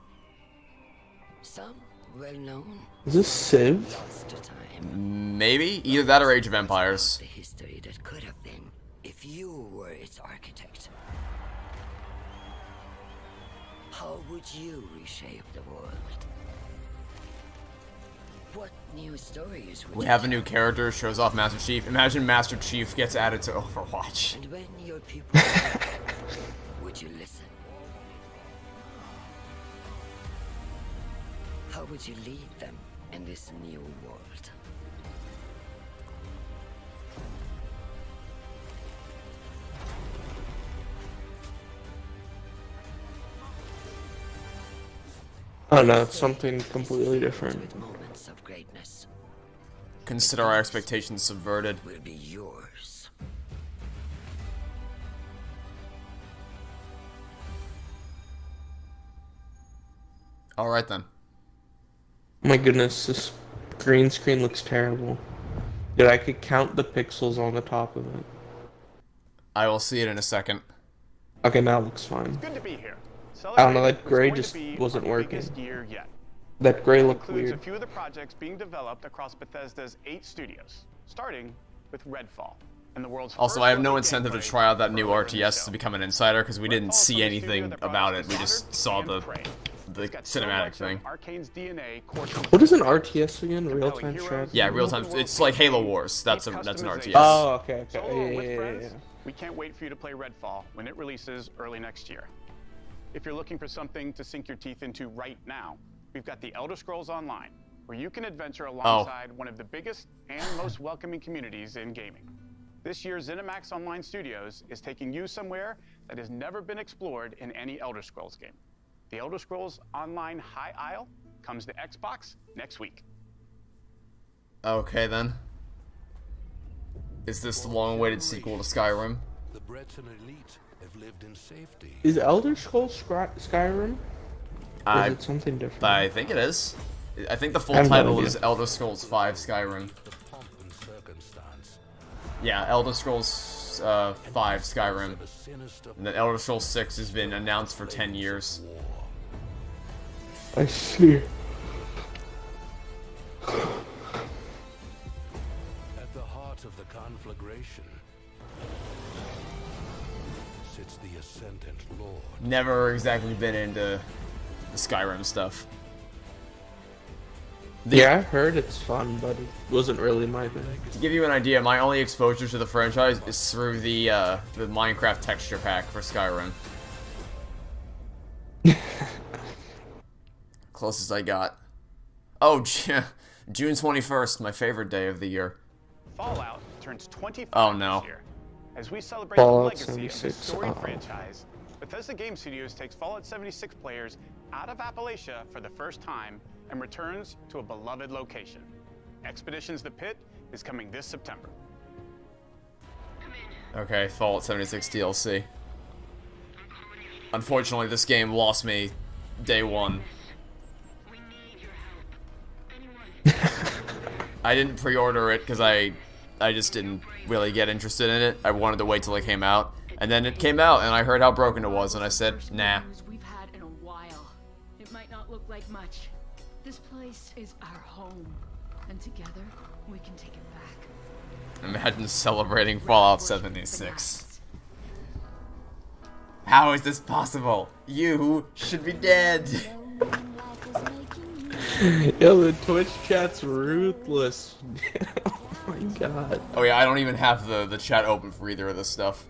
Some well known. Is this Civ? Lost to time. Maybe either that or Age of Empires. The history that could have been if you were its architect. How would you reshape the world? What new stories would We you have a tell? new character, shows off Master Chief. Imagine Master Chief gets added to Overwatch. And when your people speak, would you listen? How would you lead them in this new world? Oh no, it's something completely different. Moments of greatness Consider our expectations subverted. will be yours. Alright then. My goodness, this green screen looks terrible. Dude, I could count the pixels on the top of it. I will see it in a second. Okay, now it looks fine. Good to be here. I don't know, that Celebrating gray what's just going to be wasn't our working. biggest year yet. That gray It looked includes weird. a few of the projects being developed across Bethesda's 8 studios, starting with Redfall and the world's Also, first I have no look at incentive to gameplay try out that for new earlier in the RTS show. to become an insider because we didn't Redfall's see from the anything studio that brought about us it. We just Dishonored saw and the Prey. the It's got so cinematic much of thing. Arcane's DNA coursing What is an through it. RTS again? Real-time Heroes, strat? Yeah, real time. open It's world like Halo gameplay, Wars. That's deep an customization. RTS. Oh, okay, Solo okay. or Yeah, with yeah, friends, yeah. we can't wait for you to play Redfall when it releases early next year. If you're looking for something to sink your teeth into right now, we've got the Elder Scrolls Online, where you can adventure alongside one of the biggest and most welcoming communities in gaming. This year, ZeniMax Online Studios is taking you somewhere that has never been explored in any Elder Scrolls game. The Elder Scrolls Online High Isle comes to Xbox next week. Okay then. Is this the long-awaited sequel to Skyrim? The Breton elite have lived in safety. Is Elder Scrolls Skyrim? Or is it something different? I think it is. I think the full I have no title idea. is Elder Scrolls 5 Skyrim. Pomp and circumstance. Yeah, Elder Scrolls 5 Skyrim. And then Elder Scrolls 6 has been announced for 10 years. I see. At the heart of the conflagration sits the Ascendant Lord. Never exactly been into the Skyrim stuff. Yeah, I heard it's fun, but it wasn't really my thing. To give you an idea, my only exposure to the franchise is through the Minecraft texture pack for Skyrim. Closest I got. Oh, June 21st, my favorite day of the year. Fallout turns 25 Oh, no. this year. As we celebrate Fallout the legacy of the 76, storied franchise, Bethesda Game Studios takes Fallout 76 players out of Appalachia for the first time and returns to a beloved location. Expeditions the Pit is coming this September. Okay, Fallout 76 DLC. Unfortunately, this game lost me day one. I didn't pre-order it because I just didn't really get interested in it. I wanted to wait till it came out. And then it came out, and I heard how broken it was, and I said, nah. We've had in a while. It might not look like much. This place is our home, and together we can take it back. Imagine celebrating Fallout 76. How is this possible? You should be dead. Yo, the Twitch chat's ruthless. Oh my god. Oh yeah, I don't even have the chat open for either of this stuff.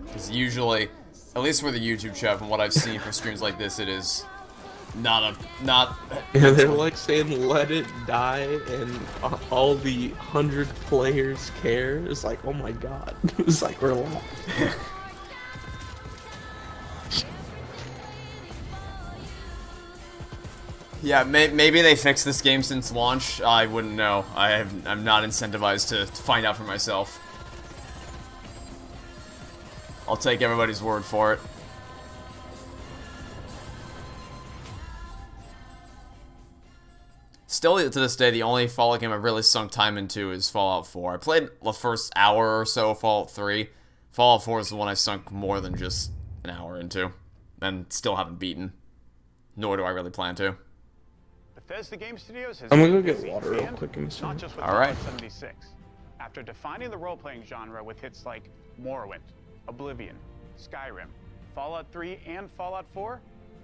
Because usually, at least for the YouTube chat, from what I've seen for streams like this, it is not. Yeah, they're like saying let it die and all the 100 players care. It's like, oh my god. It's like, relax. Yeah, maybe they fixed this game since launch. I wouldn't know. I'm not incentivized to find out for myself. I'll take everybody's word for it. Still, to this day, the only Fallout game I've really sunk time into is Fallout 4. I played the first hour or so of Fallout 3. Fallout 4 is the one I sunk more than just an hour into. And still haven't beaten. Nor do I really plan to. Bethesda Game Studios has I'm gonna go been get busy, water real and quick and not just with All right. Fallout 76. After defining the role-playing genre with hits like Morrowind, Oblivion, Skyrim, Fallout 3, and Fallout 4,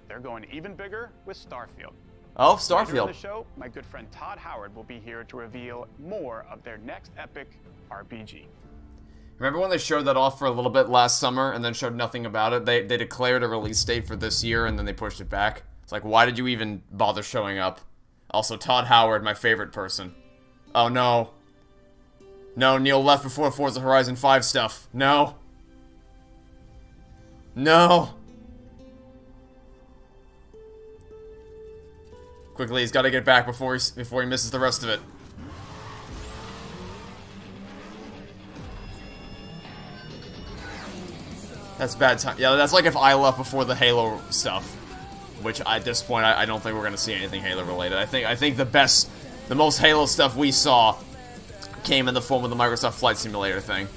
they're going even bigger with Starfield. Oh, Later in Starfield. the show, my good friend Todd Howard will be here to reveal more of their next epic RPG. Remember when they showed that off for a little bit last summer and then showed nothing about it? They declared a release date for this year and then they pushed it back. It's like, why did you even bother showing up? Also, Todd Howard, my favorite person. Oh, no. No, Neil left before Forza Horizon 5 stuff. No. No. Quickly, he's got to get back before he misses the rest of it. That's bad time. Yeah, that's like if I left before the Halo stuff, which at this point I don't think we're gonna see anything Halo related. I think the most Halo stuff we saw came in the form of the Microsoft Flight Simulator thing.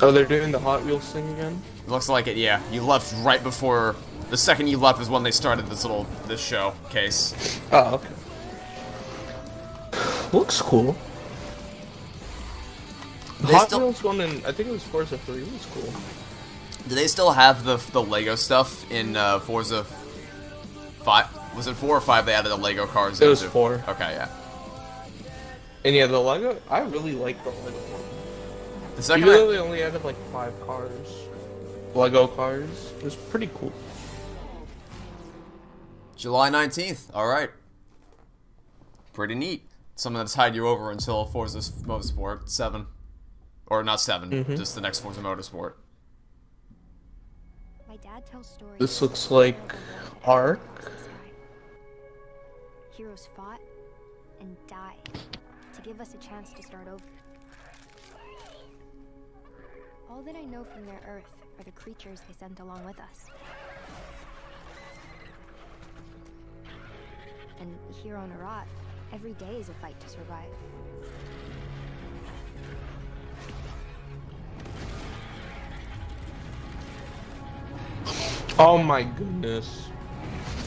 Oh, they're doing the Hot Wheels thing again? Looks like it, yeah. You left right before... The second you left is when they started this showcase. Oh, okay. Looks cool. Hot Wheels one in, I think it was Forza 3, was cool. Do they still have the Lego stuff in Forza 5? Was it 4 or 5 they added the Lego cars? It was 4. Okay, yeah. And yeah, the Lego, I really like the Lego one. The second Even though they only added like 5 cars, Lego cars, it was pretty cool. July 19th, alright. Pretty neat. Something that's tied you over until Forza Motorsport 7. Or not 7, just the next Forza Motorsport. My dad tells stories. This looks like Ark. Heroes fought and died to give us a chance to start over. All that I know from their Earth are the creatures they sent along with us. And here on Arat, every day is a fight to survive. Oh my goodness.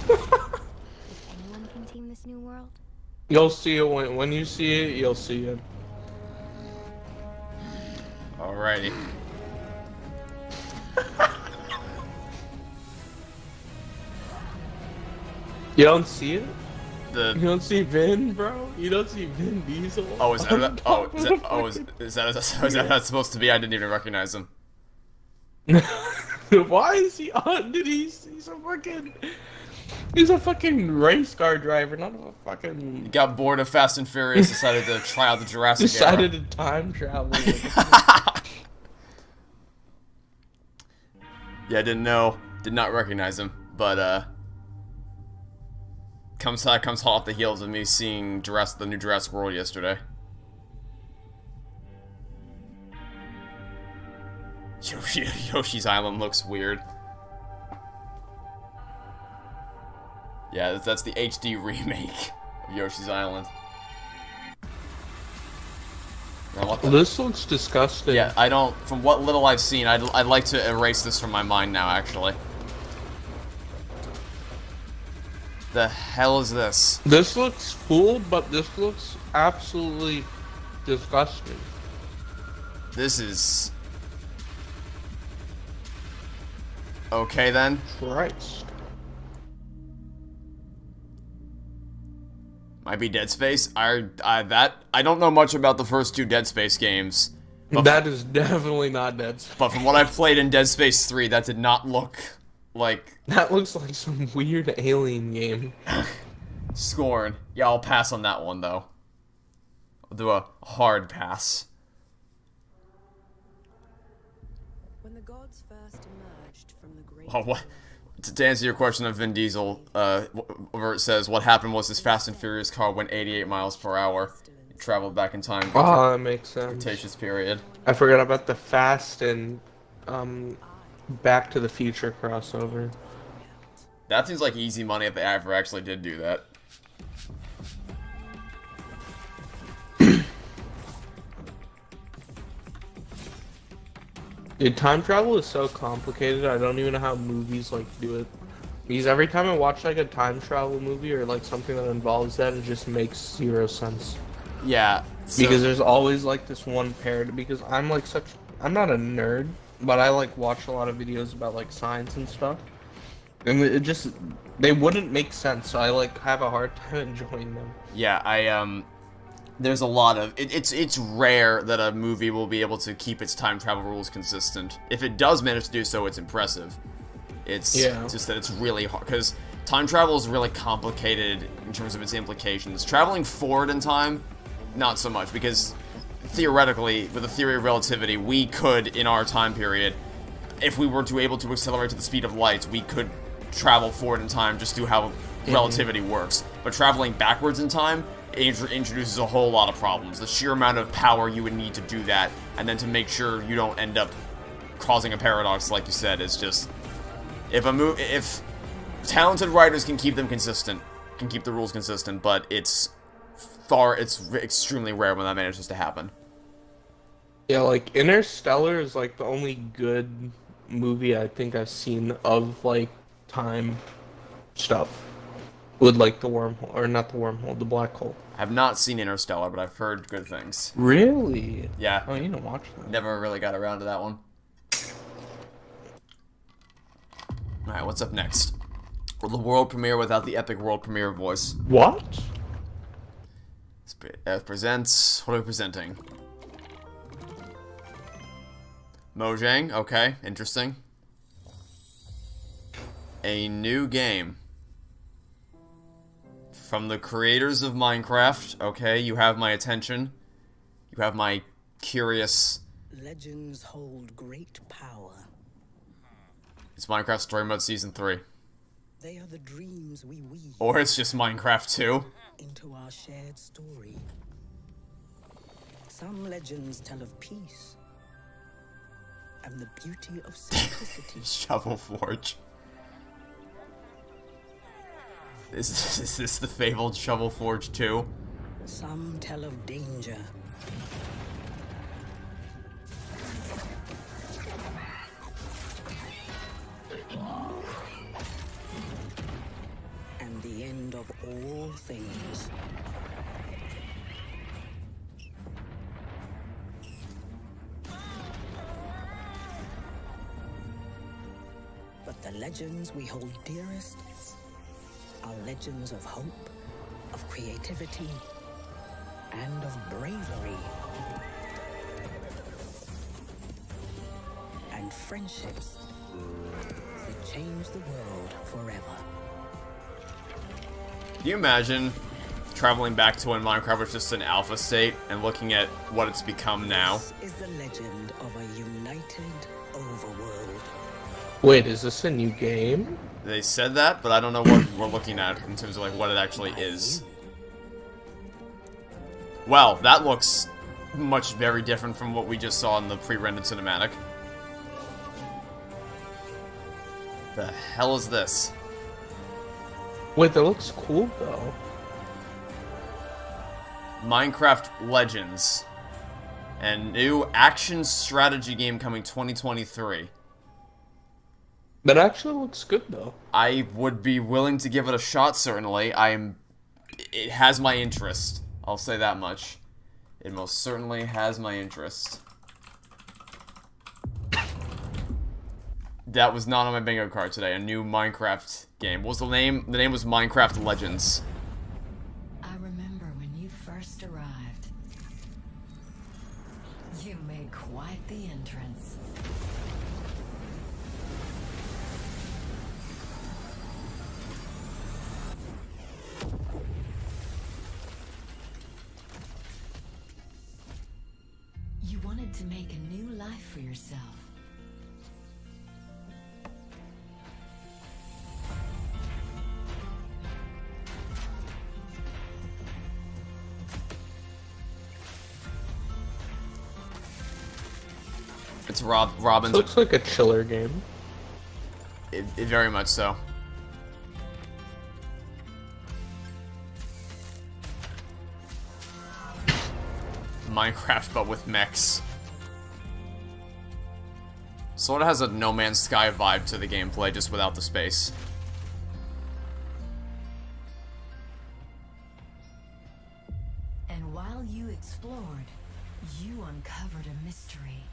Anyone can team this new world? You'll see it when you see it, you'll see it. Alrighty. You don't see it? You don't see Vin, bro? You don't see Vin Diesel? Oh, is that is that how it's supposed to be? I didn't even recognize him. Why is he on? Dude, he's a fucking race car driver, not a fucking... He got bored of Fast and Furious, decided to try out the Jurassic Decided era. to time travel. Yeah, did not recognize him, but comes hot off the heels of me seeing the new Jurassic World yesterday. Yoshi's Island looks weird. Yeah, that's the HD remake of Yoshi's Island. This looks disgusting. Yeah, I don't. From what little I've seen, I'd like to erase this from my mind now. Actually, the hell is this? This looks cool, but this looks absolutely disgusting. This is okay then. Christ. Might be Dead Space. I don't know much about the first 2 Dead Space games. That is definitely not Dead Space. But from what I played in Dead Space 3, that did not look like... That looks like some weird alien game. Scorn. Yeah, I'll pass on that one, though. I'll do a hard pass. When the gods first emerged what? To answer your question of Vin Diesel, where it says what happened was his Fast and Furious car went 88 miles per hour. It traveled back in time. Oh, that makes sense. Cretaceous period. I forgot about the Fast and Back to the Future crossover. That seems like easy money if they ever actually did do that. Dude, time travel is so complicated. I don't even know how movies like do it. Because every time I watch like a time travel movie or like something that involves that, it just makes zero sense. Yeah. Because there's always like this one parody. Because I'm like I'm not a nerd, but I like watch a lot of videos about like science and stuff. And it just, they wouldn't make sense, so I like have a hard time enjoying them. Yeah, there's a lot of, it's rare that a movie will be able to keep its time travel rules consistent. If it does manage to do so, it's impressive. It's just that it's really hard, because time travel is really complicated in terms of its implications. Traveling forward in time, not so much, because theoretically, with the theory of relativity, we could, in our time period, if we were able to accelerate to the speed of light, we could travel forward in time just through how relativity works. But traveling backwards in time introduces a whole lot of problems. The sheer amount of power you would need to do that, and then to make sure you don't end up causing a paradox, like you said, is just... If talented writers can keep them consistent, can keep the rules consistent, but it's extremely rare when that manages to happen. Yeah, like Interstellar is like the only good movie I think I've seen of like time stuff with like the wormhole, or not the wormhole, the black hole. I have not seen Interstellar, but I've heard good things. Really? Yeah. Oh, you didn't watch that. Never really got around to that one. Alright, what's up next? Will the world premiere without the epic world premiere voice? What? Presents... What are we presenting? Mojang, okay, interesting. A new game. From the creators of Minecraft, okay, you have my attention. You have my curious... Legends hold great power. It's Minecraft Story Mode Season 3. They are the dreams we weave. Or it's just Minecraft 2. Into our shared story. Some legends tell of peace and the beauty of simplicity. Shovel Forge. Is this the fabled Shovel Forge 2? Some tell of danger. And the end of all things. But the legends we hold dearest are legends of hope, of creativity, and of bravery. And friendships that change the world forever. Can you imagine traveling back to when Minecraft was just an alpha state and looking at what it's become now? This is the legend of a united overworld. Wait, is this a new game? They said that, but I don't know what we're looking at in terms of like what it actually is. Well, that looks very different from what we just saw in the pre-rendered cinematic. The hell is this? Wait, that looks cool though. Minecraft Legends. And new action strategy game coming 2023. That actually looks good though. I would be willing to give it a shot, certainly. It has my interest. I'll say that much. It most certainly has my interest. That was not on my bingo card today. A new Minecraft game. What was the name? The name was Minecraft Legends. I remember when you first arrived. You made quite the entrance. You wanted to make a new life for yourself. It's Robin's. It looks like a chiller game. It very much so. Minecraft, but with mechs. Sort of has a No Man's Sky vibe to the gameplay, just without the space. And while you explored, you uncovered a mystery.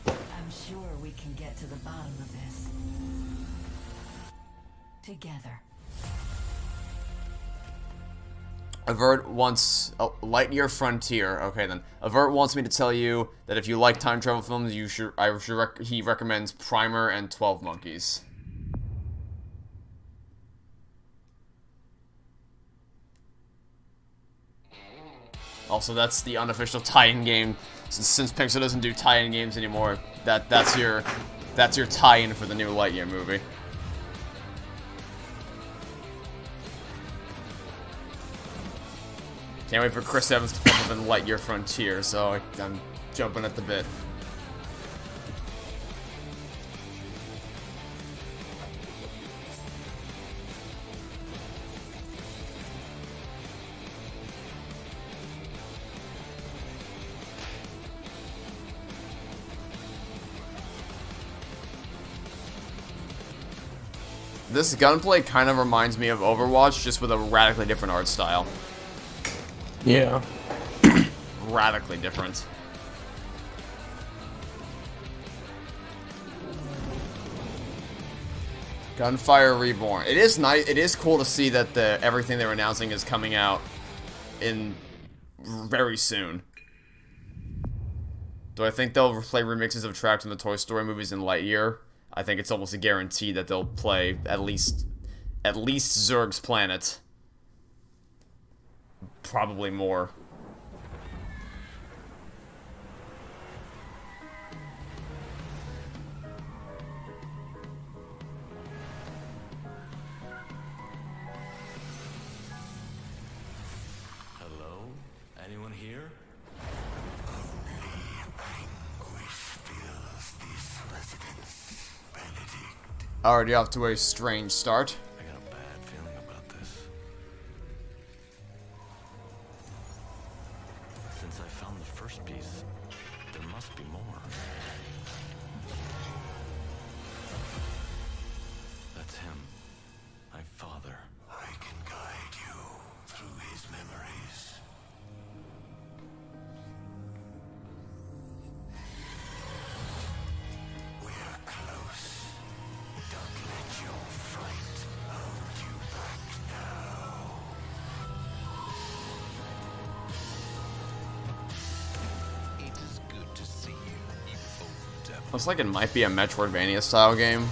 I'm sure we can get to the bottom of this. Together. Avert wants Lightyear Frontier. Okay, then Avert wants me to tell you that if you like time travel films, he recommends Primer and 12 Monkeys. Also, that's the unofficial tie-in game. Since Pixar doesn't do tie-in games anymore, that's your tie-in for the new Lightyear movie. Can't wait for Chris Evans to come up in Lightyear Frontier, so I'm jumping at the bit. This gunplay kind of reminds me of Overwatch, just with a radically different art style. Yeah. Radically different. Gunfire Reborn. It is nice. It is cool to see that everything they're announcing is coming out in very soon. Do I think they'll play remixes of tracks from the Toy Story movies in Lightyear? I think it's almost a guarantee that they'll play at least Zurg's Planet. Probably more. Hello? Anyone here? Already off to a strange start. I got a bad feeling about this. Since I found the first piece, there must be more. That's him. My father. I can guide you through his memories. We're close. Don't let your fright hold you back now. It is good to see you, you old devil. Looks like it might be a Metroidvania style game.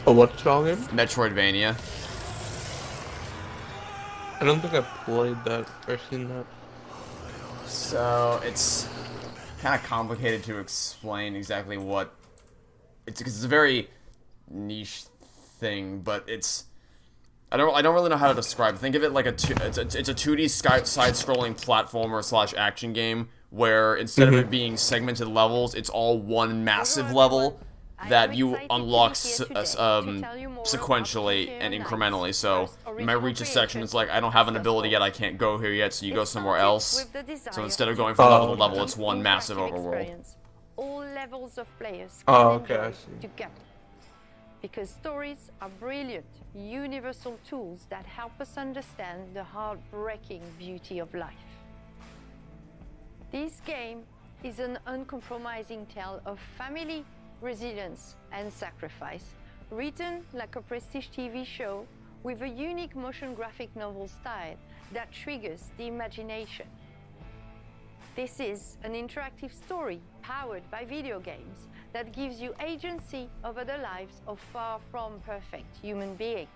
A what style game? Metroidvania. I don't think I've played that or seen that. So it's kind of complicated to explain exactly what it's, because it's a very niche thing, but it's I don't really know how to describe it. Think of it like it's a 2D side-scrolling platformer / action game where instead of it being segmented levels, it's all one massive level that you unlock sequentially and incrementally. So you might reach a section, it's like, I don't have an ability yet, I can't go here yet, so you go somewhere else. So instead of going from level to level, it's one massive overworld. All levels of players Oh, can okay, I enjoy see. together. Because stories are brilliant, universal tools that help us understand the heartbreaking beauty of life. This game is an uncompromising tale of family, resilience, and sacrifice, written like a prestige TV show with a unique motion graphic novel style that triggers the imagination. This is an interactive story powered by video games that gives you agency over the lives of far from perfect human beings.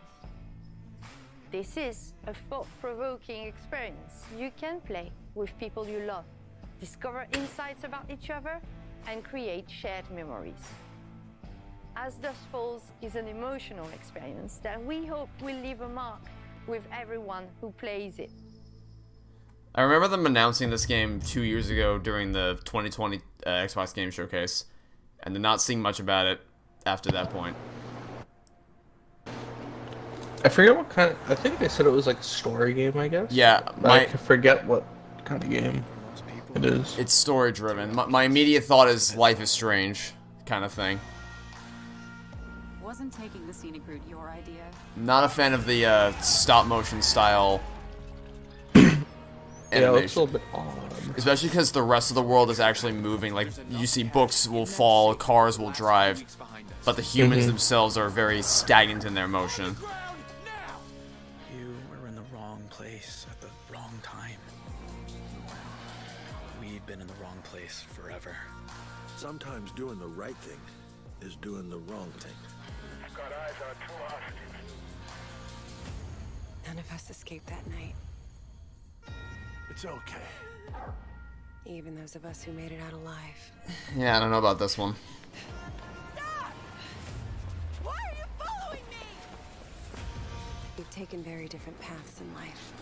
This is a thought-provoking experience you can play with people you love, discover insights about each other, and create shared memories. As Dusk Falls is an emotional experience that we hope will leave a mark with everyone who plays it. I remember them announcing this game 2 years ago during the 2020 Xbox Games Showcase, and then not seeing much about it after that point. I forget what kind of... I think they said it was like a story game, I guess. Yeah, I forget what kind of game it is. It's story-driven. My immediate thought is Life is Strange kind of thing. Wasn't taking the scenic route your idea? Not a fan of the stop-motion style Yeah, it looks a little bit odd. Especially because the rest of the world is actually moving. Like, you see books will fall, cars will drive, but the humans themselves are very stagnant in their motion. You were in the wrong place at the wrong time. We've been in the wrong place forever. Sometimes doing the right thing is doing the wrong thing. I've got eyes on two hostages. None of us escaped that night. It's okay. Even those of us who made it out alive. Yeah, I don't know about this one. Why are you following me? We've taken very different paths in life.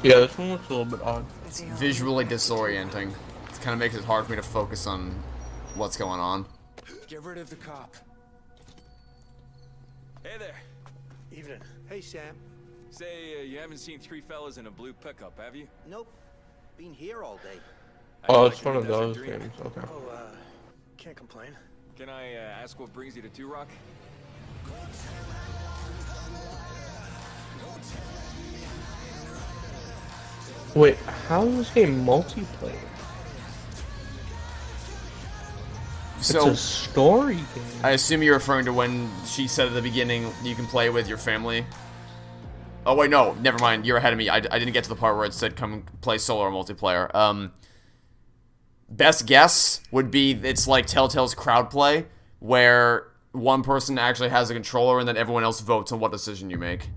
Yeah, this one looks a little bit odd. It's visually disorienting. It kind of makes it hard for me to focus on what's going on. Get rid of the cop. Hey there. Evening. Hey, Sam. Say, you haven't seen three fellas in a blue pickup, have you? Nope. Been here all day. Oh, it's one of those games. Okay. Oh, can't complain. Can I ask what brings you to Two Rock? Wait, how is this game multiplayer? So, it's a story game. I assume you're referring to when she said at the beginning you can play with your family. Oh wait, no, never mind. You're ahead of me. I didn't get to the part where it said come play solo or multiplayer. Best guess would be it's like Telltale's crowd play, where one person actually has a controller and then everyone else votes on what decision you make.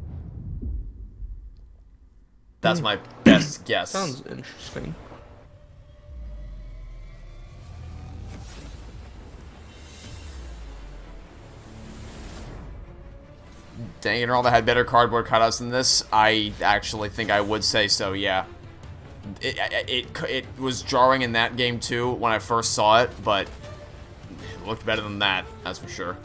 That's my best guess. Sounds interesting. Dang it, all that had better cardboard cutouts than this. I actually think I would say so, yeah. It was jarring in that game too when I first saw it, but it looked better than that, that's for sure.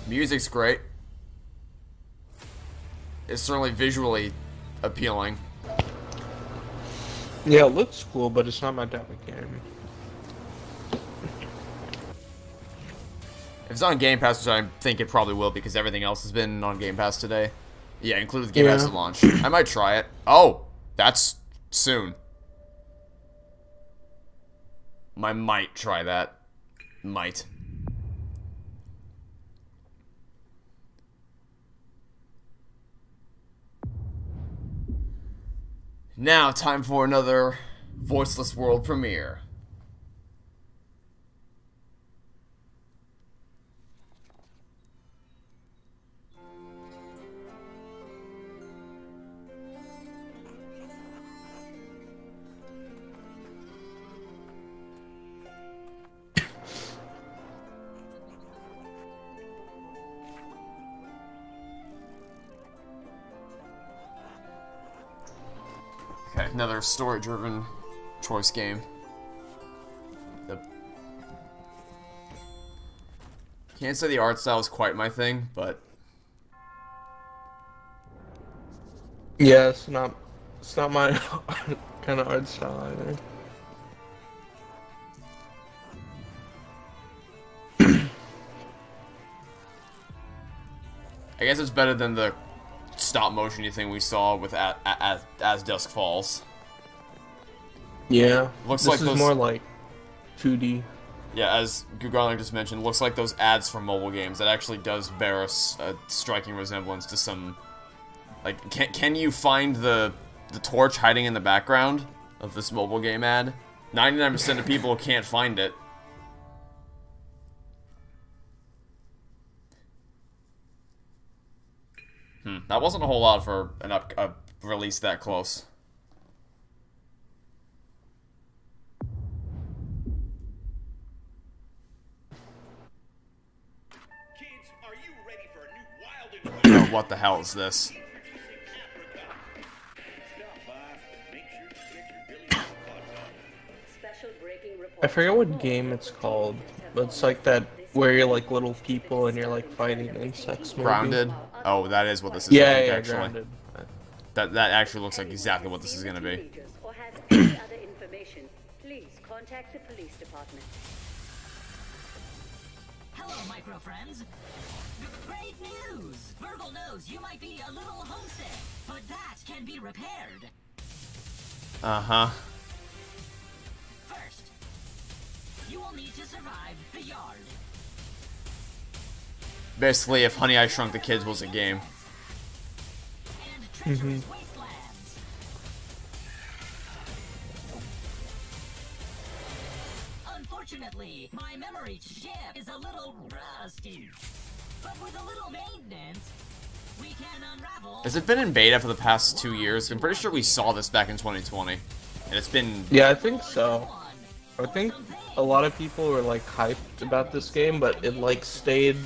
Music's great. It's certainly visually appealing. Yeah, it looks cool, but it's not my type of game. If it's on Game Pass, which I think it probably will because everything else has been on Game Pass today. Yeah, included the Game Pass at launch. I might try it. Oh, that's soon. I might try that. Might. Now, time for another Voiceless World premiere. Okay, another story-driven choice game. Can't say the art style is quite my thing, but yeah, it's not my kind of art style either. I guess it's better than the stop-motion-y thing we saw with As Dusk Falls. Yeah, Looks this like is those... more like 2D. Yeah, as Gugarling just mentioned, looks like those ads for mobile games. That actually does bear a striking resemblance to some... Like, can you find the torch hiding in the background of this mobile game ad? 99% of people can't find it. That wasn't a whole lot for a release that close. Oh, what the hell is this? I forget what game it's called, but it's like that where you're like little people and you're like fighting insects. Maybe. Grounded? Oh, that is what this is. Yeah, I think, yeah, actually. Grounded. That actually looks like exactly what this is gonna be. Or has any other information, please contact the police department. Hello, micro friends. Great news! Virgil knows you might be a little homesick, but that can be repaired. Uh-huh. First, you will need to survive the yard. Basically, if Honey, I Shrunk the Kids was a game. Unfortunately, my memory chip is a little rusty. But with a little maintenance, we can unravel. Has it been in beta for the past 2 years? I'm pretty sure we saw this back in 2020. And it's been... Yeah, I think so. I think a lot of people were like hyped about this game, but it like stayed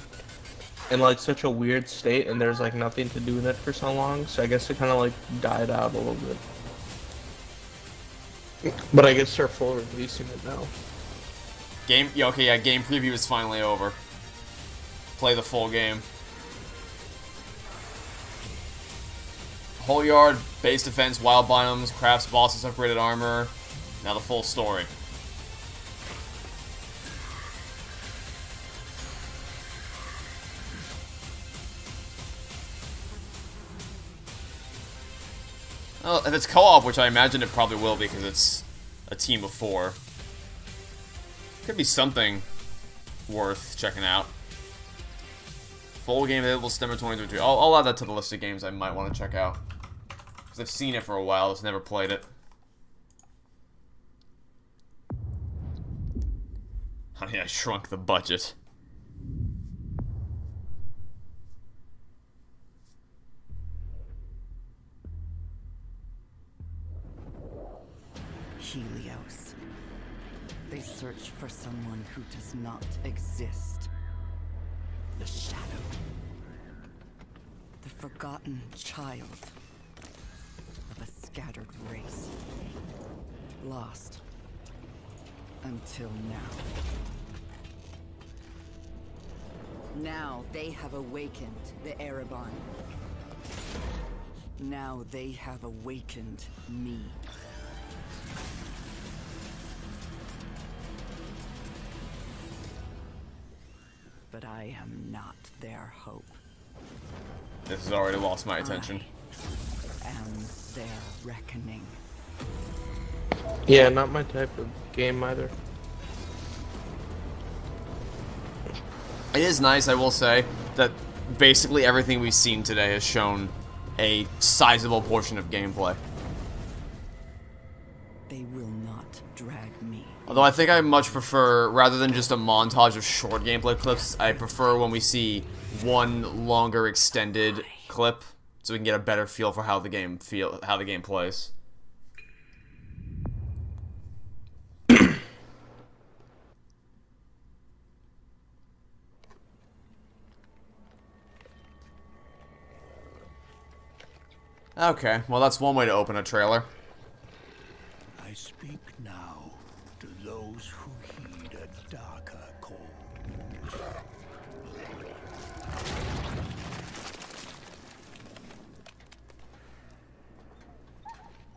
in like such a weird state and there's like nothing to do in it for so long, so I guess it kind of like died out a little bit. But I guess they're full releasing it now. Game preview is finally over. Play the full game. Whole yard, base defense, wild biomes, crafts, bosses, upgraded armor. Now the full story. Well, if it's co-op, which I imagine it probably will because it's a team of 4, could be something worth checking out. Full game available September 2023. I'll add that to the list of games I might want to check out. Because I've seen it for a while, just never played it. Honey, I Shrunk the Budget. Helios. They search for someone who does not exist. The Shadow. The forgotten child of a scattered race. Lost. Until now. Now they have awakened the Erebon. Now they have awakened me. But I am not their hope. This has already lost my attention. I am their reckoning. Yeah, not my type of game either. It is nice, I will say, that basically everything we've seen today has shown a sizable portion of gameplay. They will not drag me. Although I think I much prefer, rather than just a montage of short gameplay clips, I prefer when we see one longer extended clip, so we can get a better feel for how the game plays. Okay, well that's one way to open a trailer. I speak now to those who heed a darker call.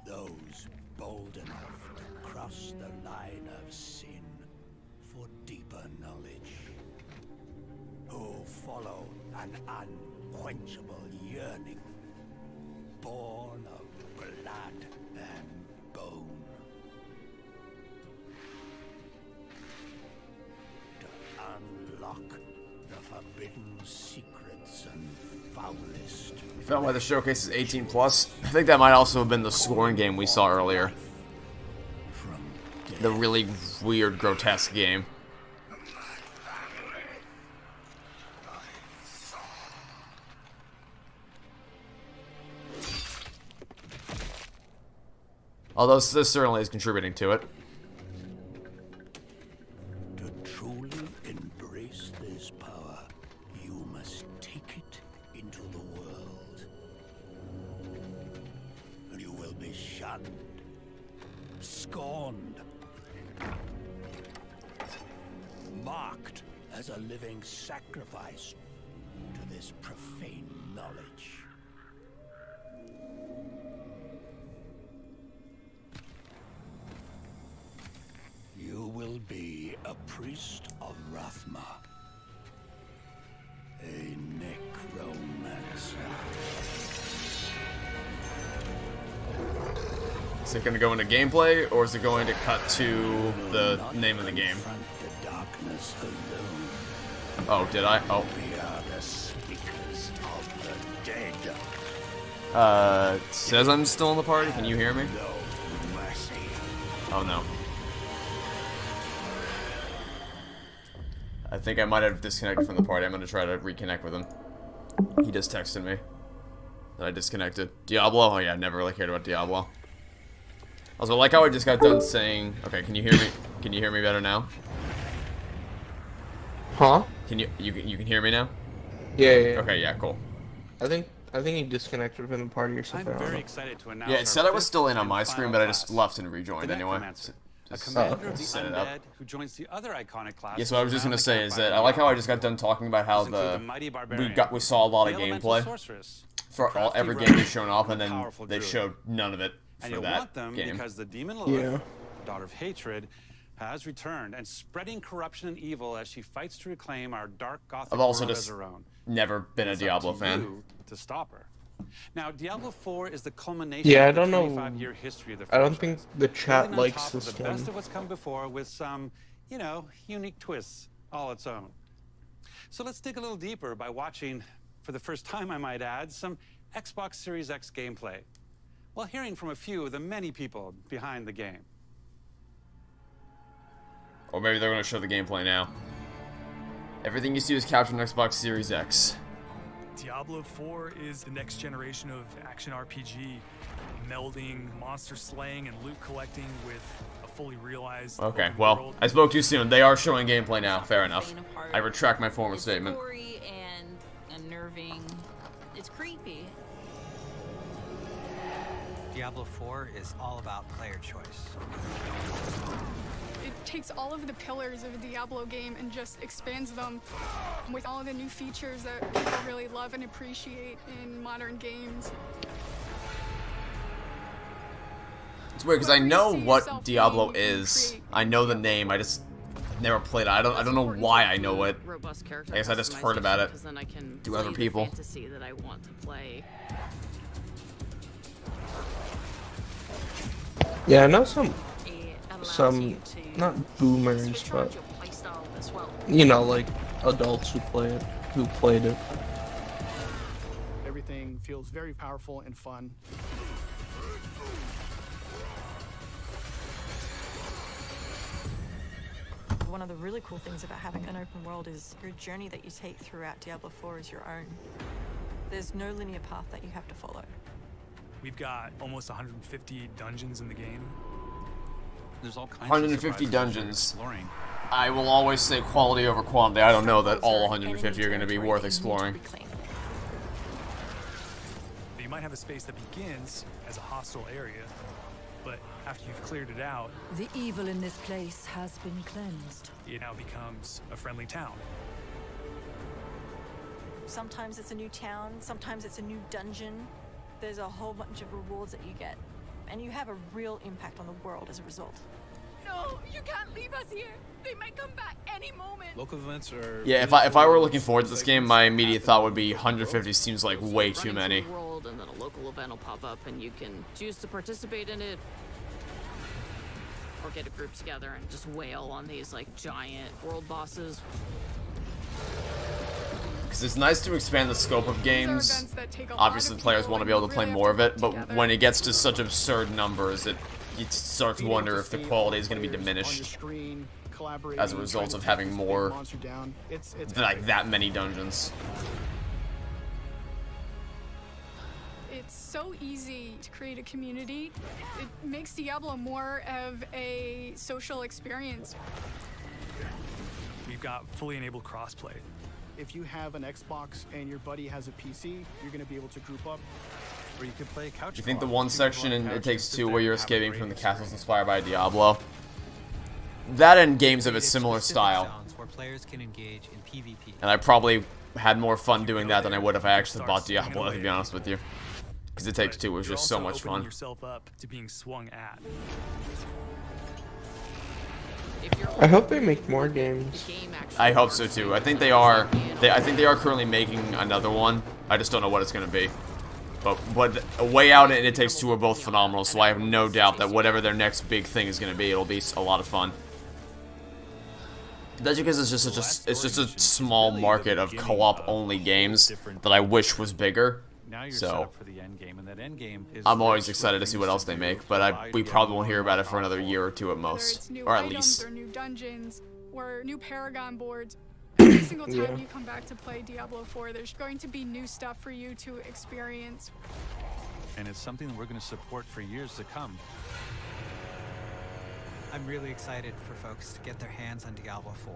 Those bold enough to cross the line of sin for deeper knowledge. Who follow an unquenchable yearning, born of blood and bone. forbidden secrets and foulest. You found why the showcase is 18 plus. I think that might also have been the scoring game we saw earlier. The really weird, grotesque game. Although this certainly is contributing to it. To truly embrace this power, you must take it into the world. And you will be shunned, scorned, marked as a living sacrifice to this profane knowledge. You will be a priest of Rathma, a necromancer. Is it going to go into gameplay, or is it going to cut to the name of the game? The darkness alone. Oh, did I? Oh. We are the speakers of the dead. It says I'm still in the party. Can you hear me? No mercy. Oh, no. I think I might have disconnected from the party. I'm going to try to reconnect with him. He just texted me that I disconnected. Diablo? Oh, yeah, I never really cared about Diablo. Also, I like how I just got done saying... Okay, can you hear me? Can you hear me better now? Huh? Can you can hear me now? Yeah, yeah. Okay, yeah, cool. I think he disconnected from the party or something. I'm very excited to announce. Yeah, it said I was still in on my screen, but I just left and rejoined anyway. A commander of the undead who joins the other iconic class. Yeah, so I was just gonna say is that I like how I just got done talking about how we saw a lot of gameplay for every game they've shown off, and then they showed none of it for that game. Because the demon Lilith, daughter of hatred, has returned and spreading corruption and evil as she fights to reclaim our dark gothic I've also world just as her own. never been a Diablo fan. To stop her. Now, Diablo 4 is the culmination Yeah, I of the don't know. 25-year history of the I franchise. don't think the chat Building on likes top of this the one. best of what's come before with some, you know, unique twists all its own. So let's dig a little deeper by watching, for the first time I might add, some Xbox Series X gameplay, while hearing from a few of the many people behind the game. Or maybe they're gonna show the gameplay now. Everything you see is captured on Xbox Series X. Diablo 4 is the next generation of action RPG, melding monster slaying and loot collecting with a fully realized Okay, well, I spoke too soon. They are showing gameplay now. Fair enough. I retract my former statement. Gory and unnerving. It's creepy. Diablo 4 is all about player choice. It takes all of the pillars of a Diablo game and just expands them with all of the new features that people really love and appreciate in modern games. It's weird because I know what Diablo is. I know the name. I just never played it. I don't know why I know it. I guess I just heard about it through other people. Fantasy that I want to play. Yeah, I know some not boomers, but you know, like adults who played it. Everything feels very powerful and fun. One of the really cool things about having an open world is your journey that you take throughout Diablo 4 is your own. There's no linear path that you have to follow. We've got almost 150 dungeons in the game. There's all kinds 150 of dungeons. I will always say quality over quantity. I don't know that all 150 are going to be worth exploring. You might have a space that begins as a hostile area, but after you've cleared it out, the evil in this place has been cleansed. It now becomes a friendly town. Sometimes it's a new town, sometimes it's a new dungeon. There's a whole bunch of rewards that you get, and you have a real impact on the world as a result. No, you can't leave us here. They might come back any moment. Local events are... Yeah, if I were looking forward to this game, my immediate thought would be 150 seems like way too many. World, and then a local event will pop up, and you can choose to participate in it, or get a group together and just wail on these like giant world bosses. Because it's nice to expand the scope of games. Obviously, players want to be able to play more of it, but when it gets to such absurd numbers, you start to wonder if the quality is going to be diminished as a result of having more, like, that many dungeons. It's so easy to create a community. It makes Diablo more of a social experience. We've got fully enabled crossplay. If you have an Xbox and your buddy has a PC, you're going to be able to group up. Or you could play couch. You think the one section in It Takes Two where you're escaping from the castles inspired by Diablo? That and games of a similar style. Where players can engage in PvP. And I probably had more fun doing that than I would if I actually bought Diablo, to be honest with you. Because It Takes Two was just so much fun. Yourself up to being swung at. I hope they make more games. I hope so too. I think they are. I think they are currently making another one. I just don't know what it's going to be. But A Way Out and It Takes Two are both phenomenal, so I have no doubt that whatever their next big thing is going to be, it'll be a lot of fun. That's because it's just a small market of co-op only games that I wish was bigger. So I'm always excited to see what else they make, but we probably won't hear about it for another year or two at most, or at least. Or new dungeons, or new Paragon boards. Every single time you come back to play Diablo 4, there's going to be new stuff for you to experience. And it's something that we're going to support for years to come. I'm really excited for folks to get their hands on Diablo 4.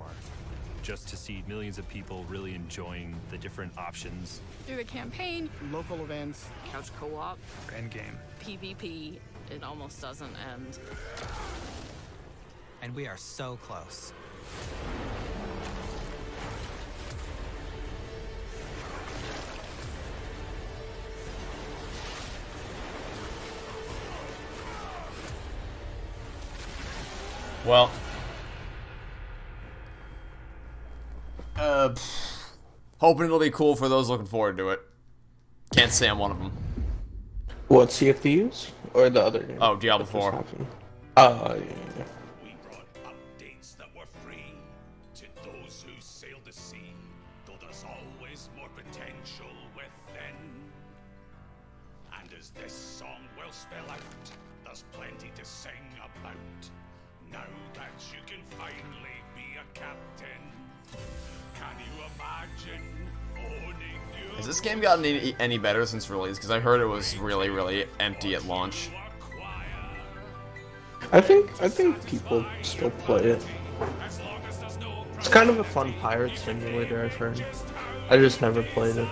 Just to see millions of people really enjoying the different options. Through the campaign, local events, couch co-op, endgame, PvP, it almost doesn't end. And we are so close. Well, hoping it'll be cool for those looking forward to it. Can't say I'm one of them. What, Sea of Thieves? Or the other game? Oh, Diablo 4. Yeah. We brought updates that were free to those who sailed the sea, though there's always more potential within. And as this song will spell out, there's plenty to sing about. Now that you can finally be a captain, can you imagine owning your... Has this game gotten any better since release? Because I heard it was really, really empty at launch. I think people still play it. It's kind of a fun pirate simulator, I've heard. I just never played it.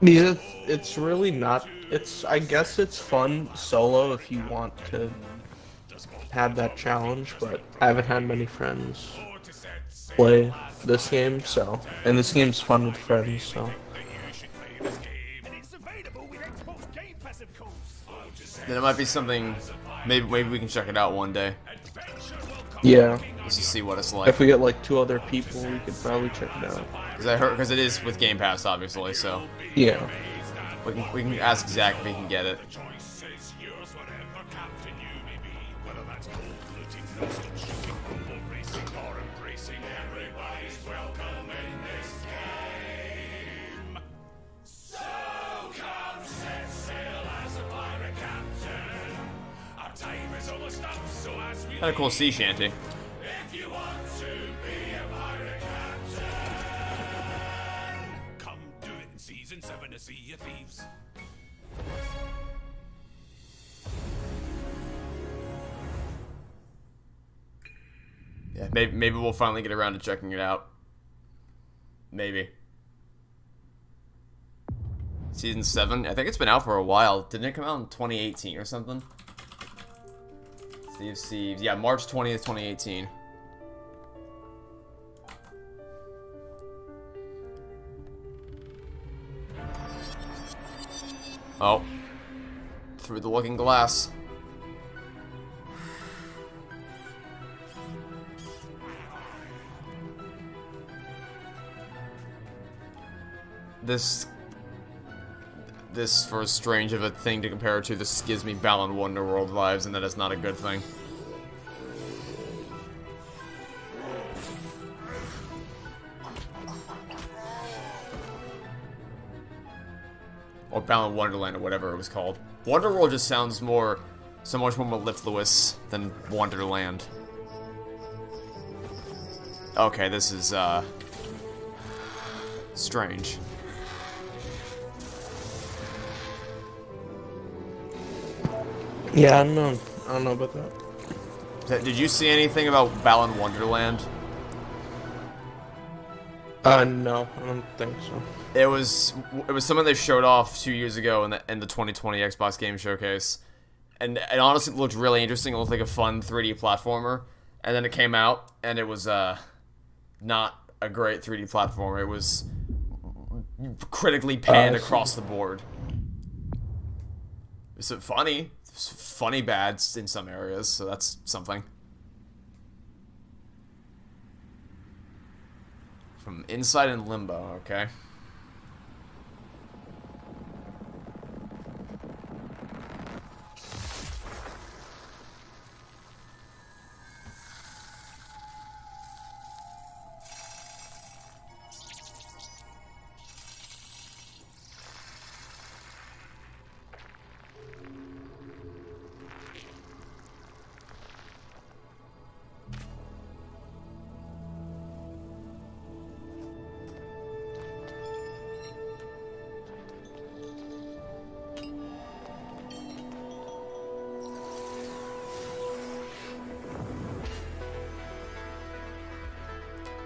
Because it's really not... I guess it's fun solo if you want to have that challenge, but I haven't had many friends play this game, so... And this game's fun with friends, so... Then it might be something... Maybe we can check it out one day. Yeah. Just to see what it's like. If we get like 2 other people, we could probably check it out. Because it is with Game Pass, obviously, so... Yeah. We can ask Zach if he can get it. Kind of cool sea shanty. Come do it in season 7 to Sea of Thieves. Yeah, maybe we'll finally get around to checking it out. Maybe. Season 7? I think it's been out for a while. Didn't it come out in 2018 or something? Sea of Thieves. Yeah, March 20th, 2018. Oh. Through the looking glass. This for as strange of a thing to compare it to, this gives me Balan Wonderworld vibes, and that is not a good thing. Or Balan Wonderland, or whatever it was called. Wonderworld just sounds more, so much more mellifluous than Wonderland. Okay, this is, strange. Yeah, I don't know about that. Did you see anything about Balan Wonderland? No, I don't think so. It was something they showed off 2 years ago in the 2020 Xbox Games Showcase, and it honestly looked really interesting. It looked like a fun 3D platformer, and then it came out, and it was not a great 3D platformer. It was critically panned across the board. It's funny bad in some areas, so that's something. From Inside and Limbo, okay.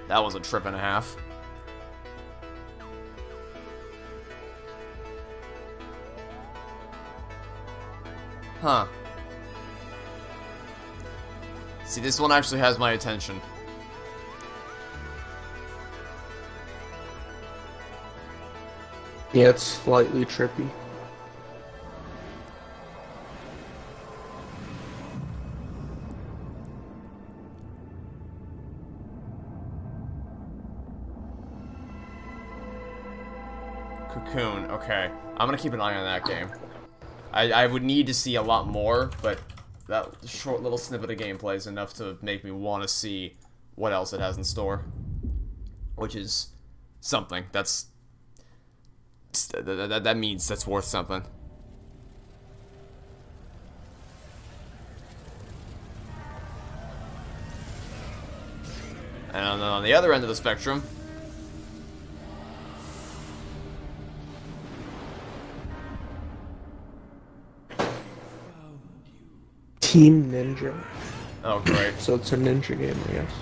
That was a trip and a half. Huh. See, this one actually has my attention. Yeah, it's slightly trippy. Cocoon, okay. I'm gonna keep an eye on that game. I would need to see a lot more, but that short little snippet of gameplay is enough to make me want to see what else it has in store. Which is something. That means that's worth something. And on the other end of the spectrum, Team Ninja. Oh, great. So it's a ninja game, I guess.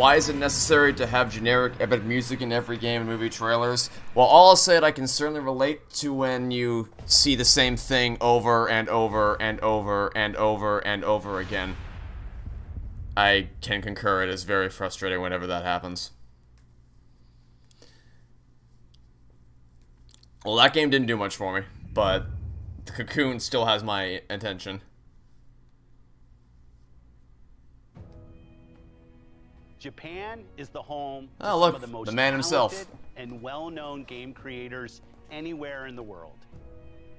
why is it necessary to have generic epic music in every game and movie trailers? Well, all I'll say, I can certainly relate to when you see the same thing over and over and over and over and over again. I can concur, it is very frustrating whenever that happens. Well, that game didn't do much for me, but the Cocoon still has my attention. Japan is the home to oh, look, some of the most the man himself talented and well-known game creators anywhere in the world.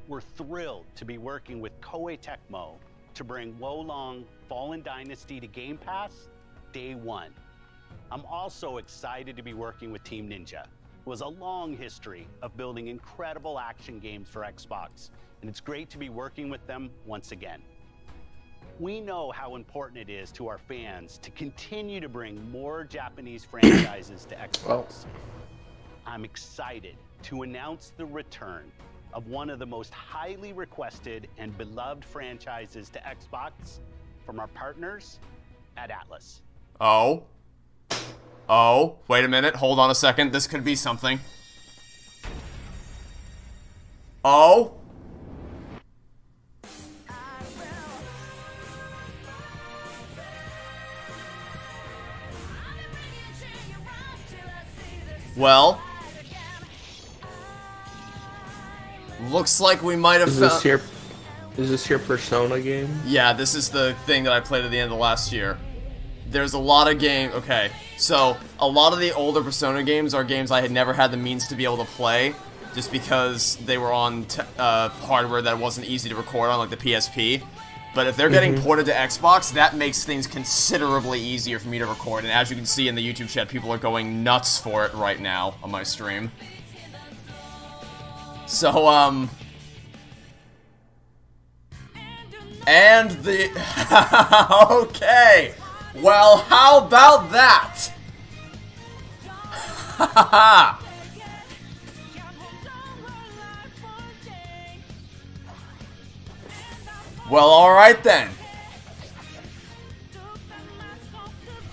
We're thrilled to be working with Koei Tecmo to bring Wolong Fallen Dynasty to Game Pass day one. I'm also excited to be working with Team Ninja. It was a long history of building incredible action games for Xbox, and it's great to be working with them once again. We know how important it is to our fans to continue to bring more Japanese franchises to Xbox. I'm excited to announce the return of one of the most highly requested and beloved franchises to Xbox from our partners at Atlas. Oh, wait a minute, hold on a second, this could be something. Oh. Well, looks like we might have found... Is this your Persona game? Yeah, this is the thing that I played at the end of last year. There's a lot of okay, so a lot of the older Persona games are games I had never had the means to be able to play, just because they were on hardware that wasn't easy to record on, like the PSP. But if they're getting ported to Xbox, that makes things considerably easier for me to record. And as you can see in the YouTube chat, people are going nuts for it right now on my stream. So, and the... okay! Well, how about that? Well, alright then.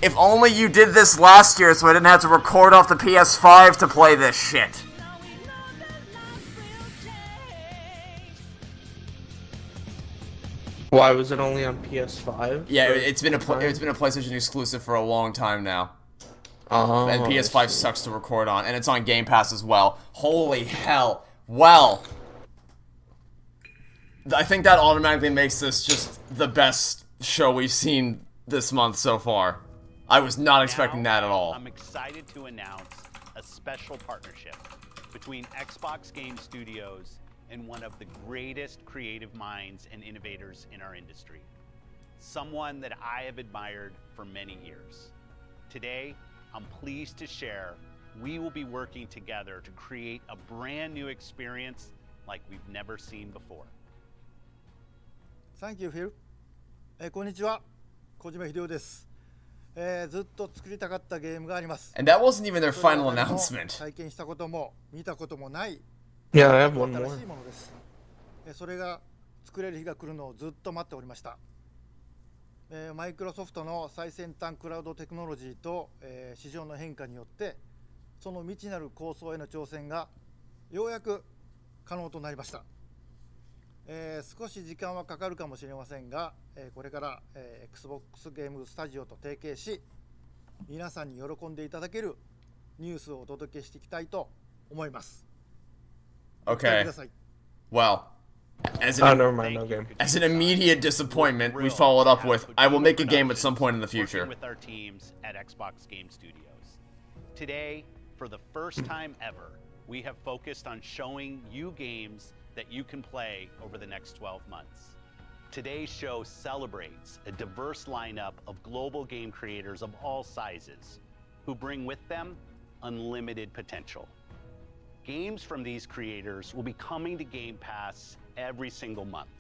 If only you did this last year so I didn't have to record off the PS5 to play this shit. Why was it only on PS5? Yeah, it's been a PlayStation exclusive for a long time now. Oh, and PS5 sucks to record on, and it's on Game Pass as well. Holy hell. Well, I think that automatically makes this just the best show we've seen this month so far. I was not expecting that at all. I'm excited to announce a special partnership between Xbox Game Studios and one of the greatest creative minds and innovators in our industry. Someone that I have admired for many years. Today, I'm pleased to share we will be working together to create a brand new experience like we've never seen before. Thank you, Phil. こんにちは、小島秀夫です。ずっと作りたかったゲームがあります。And that wasn't even their final announcement. 体験したことも見たこともない。Yeah, I have one more. 新しいものです。それが作れる日が来るのをずっと待っておりました。マイクロソフトの最先端クラウドテクノロジーと、市場の変化によってその未知なる構想への挑戦がようやく可能となりました。少し時間はかかるかもしれませんが、これから、Xbox ゲームスタジオと提携し、皆さんに喜んでいただけるニュースをお届けしていきたいと思います。Okay. Well, as an immediate disappointment, we followed up with, I will make a game at some point in the future. With our teams at Xbox Game Studios. Today, for the first time ever, we have focused on showing you games that you can play over the next 12 months. Today's show celebrates a diverse lineup of global game creators of all sizes who bring with them unlimited potential. Games from these creators will be coming to Game Pass every single month,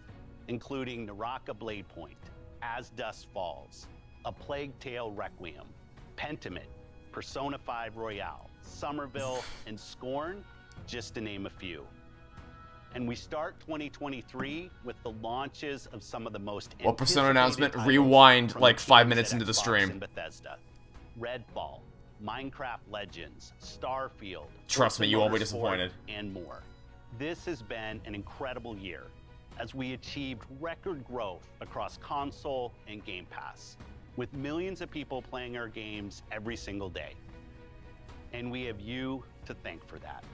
including Naraka Blade Point, As Dusk Falls, A Plague Tale Requiem, Pentiment, Persona 5 Royale, Somerville, and Scorn, just to name a few. And we start 2023 with the launches of some of the most Well, Persona announcement, rewind like 5 minutes into the stream. Bethesda, Redfall, Minecraft Legends, Starfield, Trust me, you won't be Motorsport, disappointed. And more. This has been an incredible year as we achieved record growth across console and Game Pass, with millions of people playing our games every single day. And we have you to thank for that.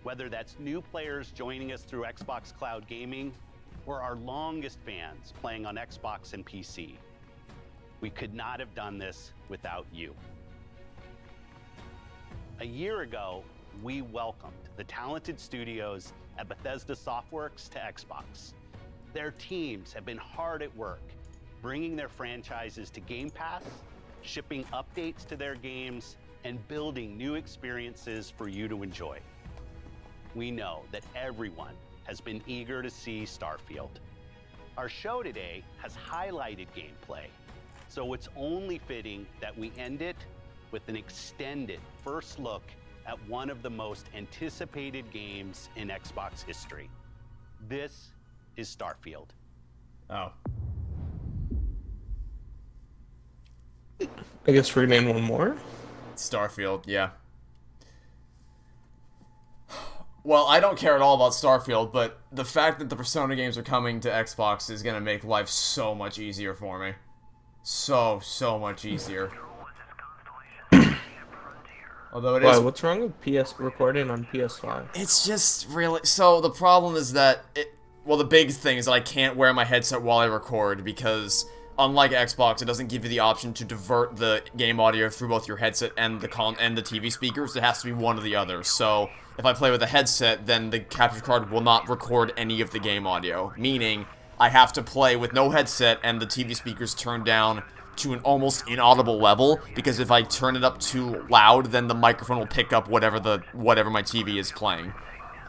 Whether that's new players joining us through Xbox Cloud Gaming or our longest fans playing on Xbox and PC, we could not have done this without you. A year ago, we welcomed the talented studios at Bethesda Softworks to Xbox. Their teams have been hard at work, bringing their franchises to Game Pass, shipping updates to their games, and building new experiences for you to enjoy. We know that everyone has been eager to see Starfield. Our show today has highlighted gameplay, so it's only fitting that we end it with an extended first look at one of the most anticipated games in Xbox history. This is Starfield. Oh. I guess rename one more? Starfield, yeah. Well, I don't care at all about Starfield, but the fact that the Persona games are coming to Xbox is going to make life so much easier for me. So much easier. Although it Why, is. what's wrong with recording on PS5? It's just really. So the problem is that well, the big thing is that I can't wear my headset while I record because, unlike Xbox, it doesn't give you the option to divert the game audio through both your headset and the TV speakers. It has to be one or the other. So if I play with a headset, then the capture card will not record any of the game audio, meaning I have to play with no headset and the TV speakers turned down to an almost inaudible level, because if I turn it up too loud, then the microphone will pick up whatever my TV is playing.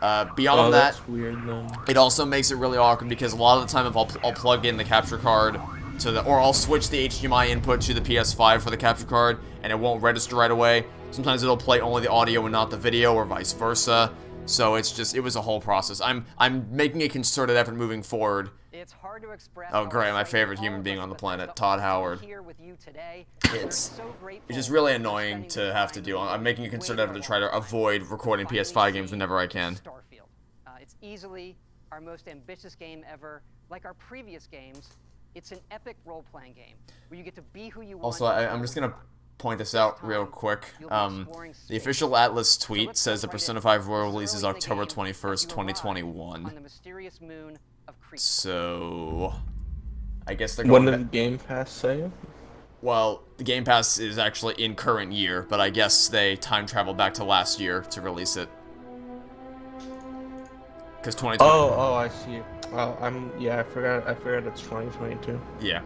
Beyond that, that's weird, then. It also makes it really awkward because a lot of the time if I'll plug in the capture card to or I'll switch the HDMI input to the PS5 for the capture card and it won't register right away. Sometimes it'll play only the audio and not the video, or vice versa. So it was a whole process. I'm making a concerted effort moving forward. It's hard to express. Oh great, my favorite human being on the planet, Todd Howard. It's just really annoying to have to do. I'm making a concerted effort to try to avoid recording PS5 games whenever I can. It's easily our most ambitious game ever. Like our previous games, it's an epic role-playing game where you get to be who you want. Also, I'm just gonna point this out real quick. The official Atlas tweet says the Persona 5 Royal release is October 21st, 2021. So, I guess they're going. When did Game Pass say it? Well, the Game Pass is actually in current year, but I guess they time traveled back to last year to release it. Because 2020. Oh, I see. Oh, I forgot it's 2022. Yeah.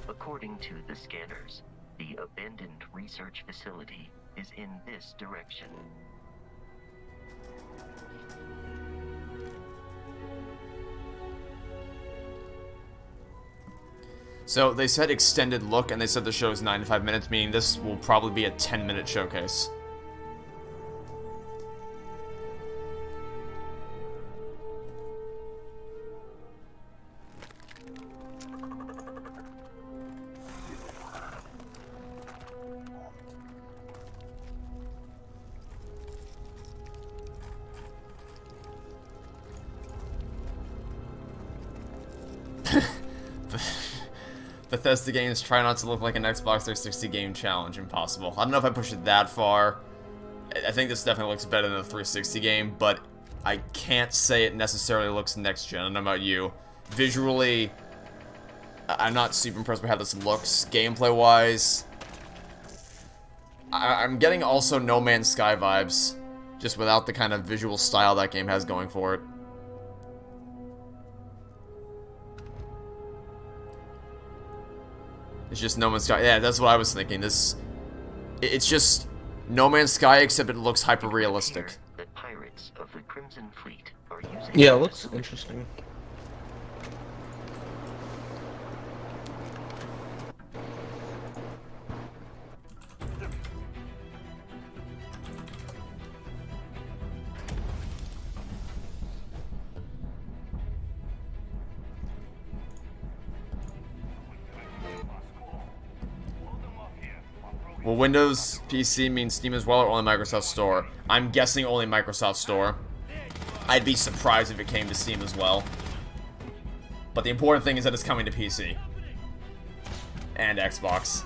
According to the scanners, the abandoned research facility is in this direction. So they said extended look, and they said the show is 95 minutes, meaning this will probably be a 10-minute showcase. Bethesda games try not to look like an Xbox 360 game challenge. Impossible. I don't know if I push it that far. I think this definitely looks better than a 360 game, but I can't say it necessarily looks next gen. I don't know about you. Visually, I'm not super impressed with how this looks. Gameplay-wise, I'm getting also No Man's Sky vibes, just without the kind of visual style that game has going for it. It's just No Man's Sky. Yeah, that's what I was thinking. It's just No Man's Sky, except it looks hyper-realistic. The pirates of the Crimson Fleet are using. Yeah, it looks interesting. Well, Windows PC means Steam as well, or only Microsoft Store? I'm guessing only Microsoft Store. I'd be surprised if it came to Steam as well. But the important thing is that it's coming to PC. And Xbox.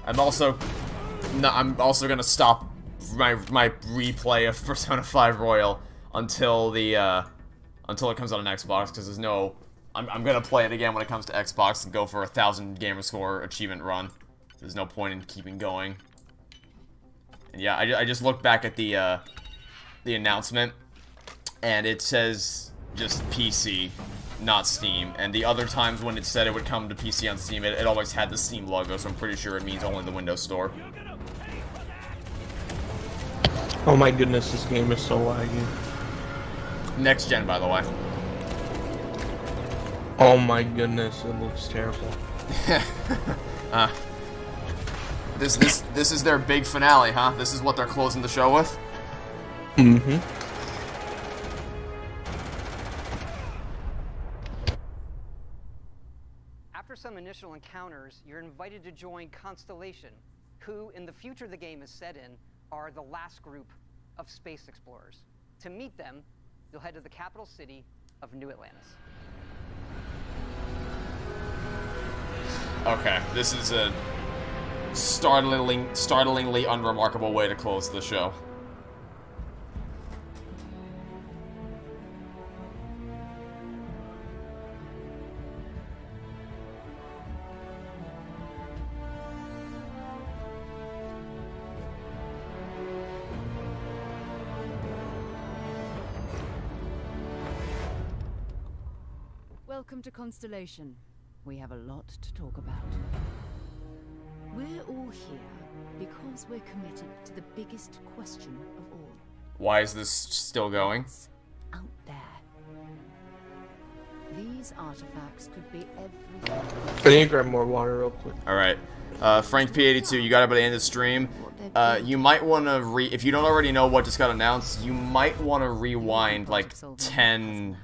I'm also gonna stop my replay of Persona 5 Royal until it comes out on Xbox, because there's no. I'm gonna play it again when it comes to Xbox and go for a 1,000 gamer score achievement run. There's no point in keeping going. And yeah, I just looked back at the announcement, and it says just PC. not Steam. And the other times when it said it would come to PC on Steam, it always had the Steam logo, so I'm pretty sure it means only the Windows Store. Oh my goodness, this game is so laggy. Next gen, by the way. Oh my goodness, it looks terrible. This is their big finale, huh? This is what they're closing the show with? Mm-hmm. After some initial encounters, you're invited to join Constellation, who, in the future the game is set in, are the last group of space explorers. To meet them, you'll head to the capital city of New Atlantis. Okay, this is a startlingly unremarkable way to close the show. Welcome to Constellation. We have a lot to talk about. We're all here because we're committed to the biggest question of all. Why is this still going? Out there. These artifacts could be everything. I need to grab more water real quick. Alright. Frank P82, you got it by the end of the stream. You might want to if you don't already know what just got announced, you might want to rewind like 10...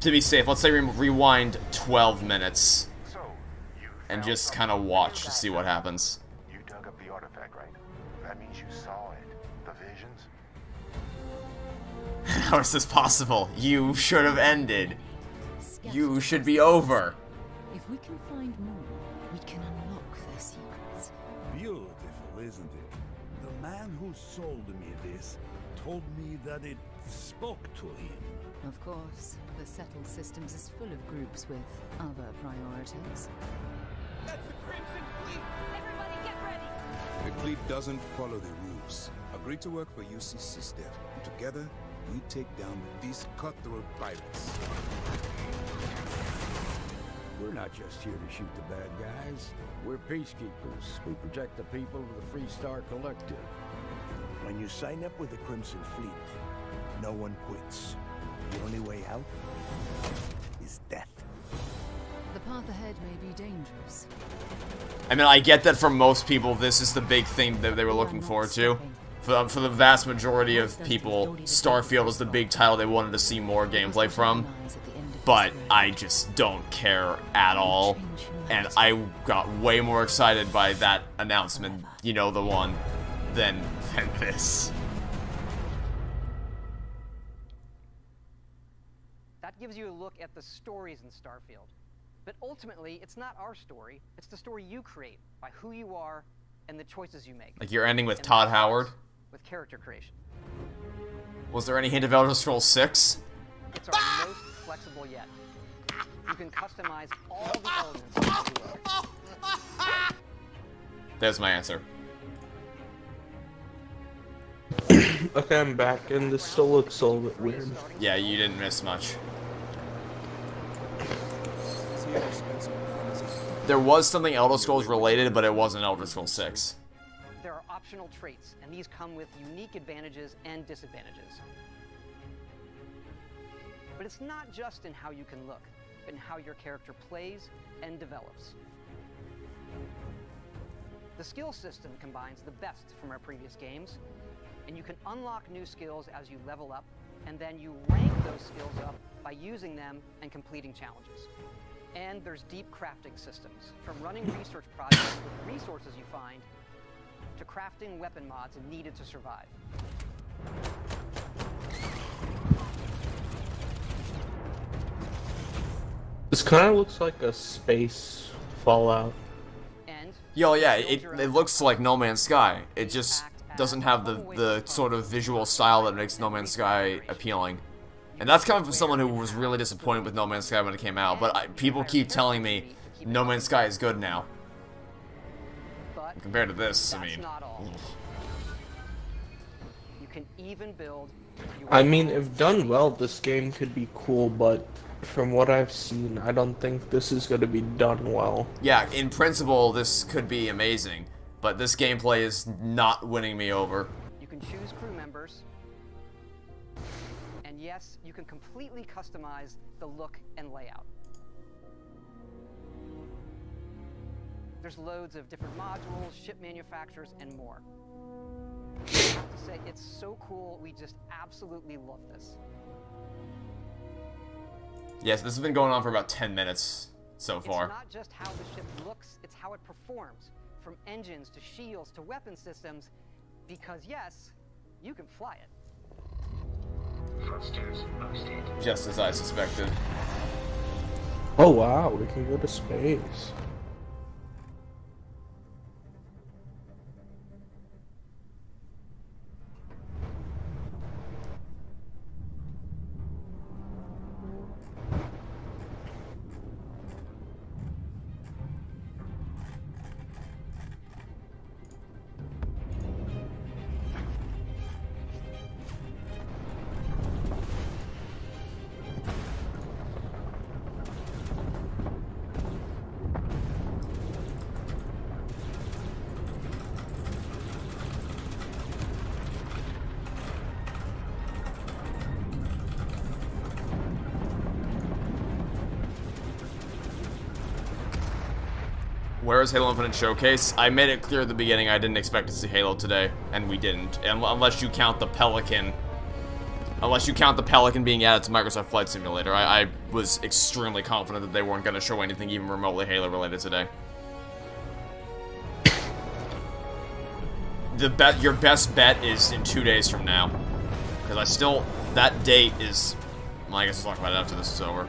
To be safe, let's say rewind 12 minutes. And just kind of watch to see what happens. You dug up the artifact, right? That means you saw it. The visions? How is this possible? You should have ended. You should be over. If we can find more, we can unlock their secrets. Beautiful, isn't it? The man who sold me this told me that it spoke to him. Of course, the settled systems is full of groups with other priorities. That's the Crimson Fleet! Everybody get ready! The fleet doesn't follow the rules. Agree to work for UCC Step. Together, we take down these cutthroat pirates. We're not just here to shoot the bad guys. We're peacekeepers. We protect the people of the Free Star Collective. When you sign up with the Crimson Fleet, no one quits. The only way out is death. The path ahead may be dangerous. I mean, I get that for most people, this is the big thing that they were looking forward to. For the vast majority of people, Starfield was the big title they wanted to see more gameplay from. But I just don't care at all. And I got way more excited by that announcement, you know, the one, than this. That gives you a look at the stories in Starfield. But ultimately, it's not our story, it's the story you create by who you are and the choices you make. Like you're ending with Todd Howard? With character creation. Was there any hint of Elder Scrolls 6? It's our most flexible yet. You can customize all the elements of who you are. There's my answer. Okay, I'm back, and this still looks a little bit weird. Yeah, you didn't miss much. There was something Elder Scrolls related, but it wasn't Elder Scrolls 6. There are optional traits, and these come with unique advantages and disadvantages. But it's not just in how you can look, but in how your character plays and develops. The skill system combines the best from our previous games, and you can unlock new skills as you level up, and then you rank those skills up by using them and completing challenges. And there's deep crafting systems, from running research projects with resources you find, to crafting weapon mods needed to survive. This kind of looks like a space Fallout. Yo, yeah, it looks like No Man's Sky. It just doesn't have the sort of visual style that makes No Man's Sky appealing. And that's coming from someone who was really disappointed with No Man's Sky when it came out, but people keep telling me No Man's Sky is good now. Compared to this, I mean... can even build your I mean, own if done well, this game could be cool, but from what I've seen, I don't think this is going to be done well. Yeah, in principle, this could be amazing, but this gameplay is not winning me over. You can choose crew members, and yes, you can completely customize the look and layout. There's loads of different modules, ship manufacturers, and more. I have to say, it's so cool. We just absolutely love this. Yes, this has been going on for about 10 minutes so far. It's not just how the ship looks, it's how it performs. From engines to shields to weapon systems, because yes, you can fly it. Thrusters boosted. Just as I suspected. Oh wow, we can go to space. Where is Halo Infinite Showcase? I made it clear at the beginning I didn't expect to see Halo today, and we didn't. Unless you count the Pelican. Unless you count the Pelican being added to Microsoft Flight Simulator. I was extremely confident that they weren't going to show anything even remotely Halo related today. Your best bet is in 2 days from now. Because that date is... Well, I guess we'll talk about it after this is over.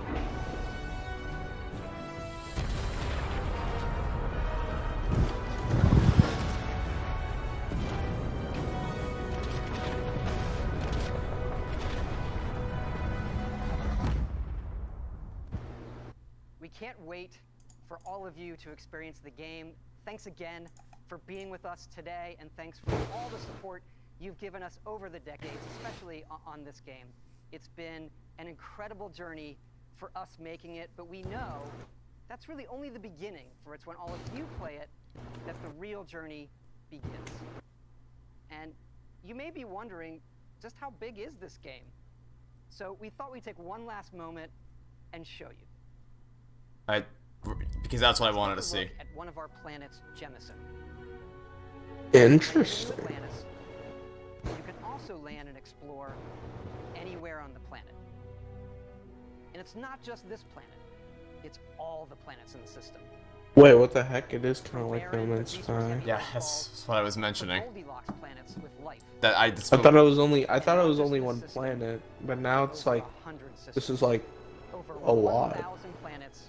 We can't wait for all of you to experience the game. Thanks again for being with us today, and thanks for all the support you've given us over the decades, especially on this game. It's been an incredible journey for us making it, but we know that's really only the beginning, for it's when all of you play it that the real journey begins. And you may be wondering, just how big is this game? So we thought we'd take one last moment and show you. Because that's what I wanted to see. At one of our planets, Jemison. Interesting. You can also land and explore anywhere on the planet. And it's not just this planet. It's all the planets in the system. Wait, what the heck? It is kind of like No Man's Sky. Yeah, that's what I was mentioning. Planets with life. I thought it was only one planet, but now it's like this is like a lot. 1,000 planets,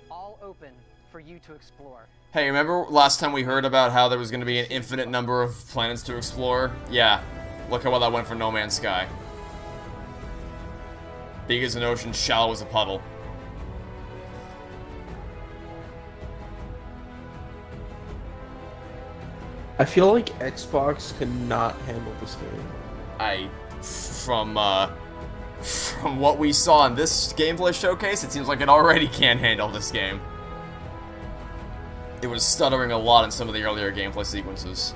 all open for you to explore. Hey, remember last time we heard about how there was going to be an infinite number of planets to explore? Yeah, look how well that went for No Man's Sky. Big as an ocean, shallow as a puddle. I feel like Xbox cannot handle this game. From what we saw in this gameplay showcase, it seems like it already can't handle this game. It was stuttering a lot in some of the earlier gameplay sequences.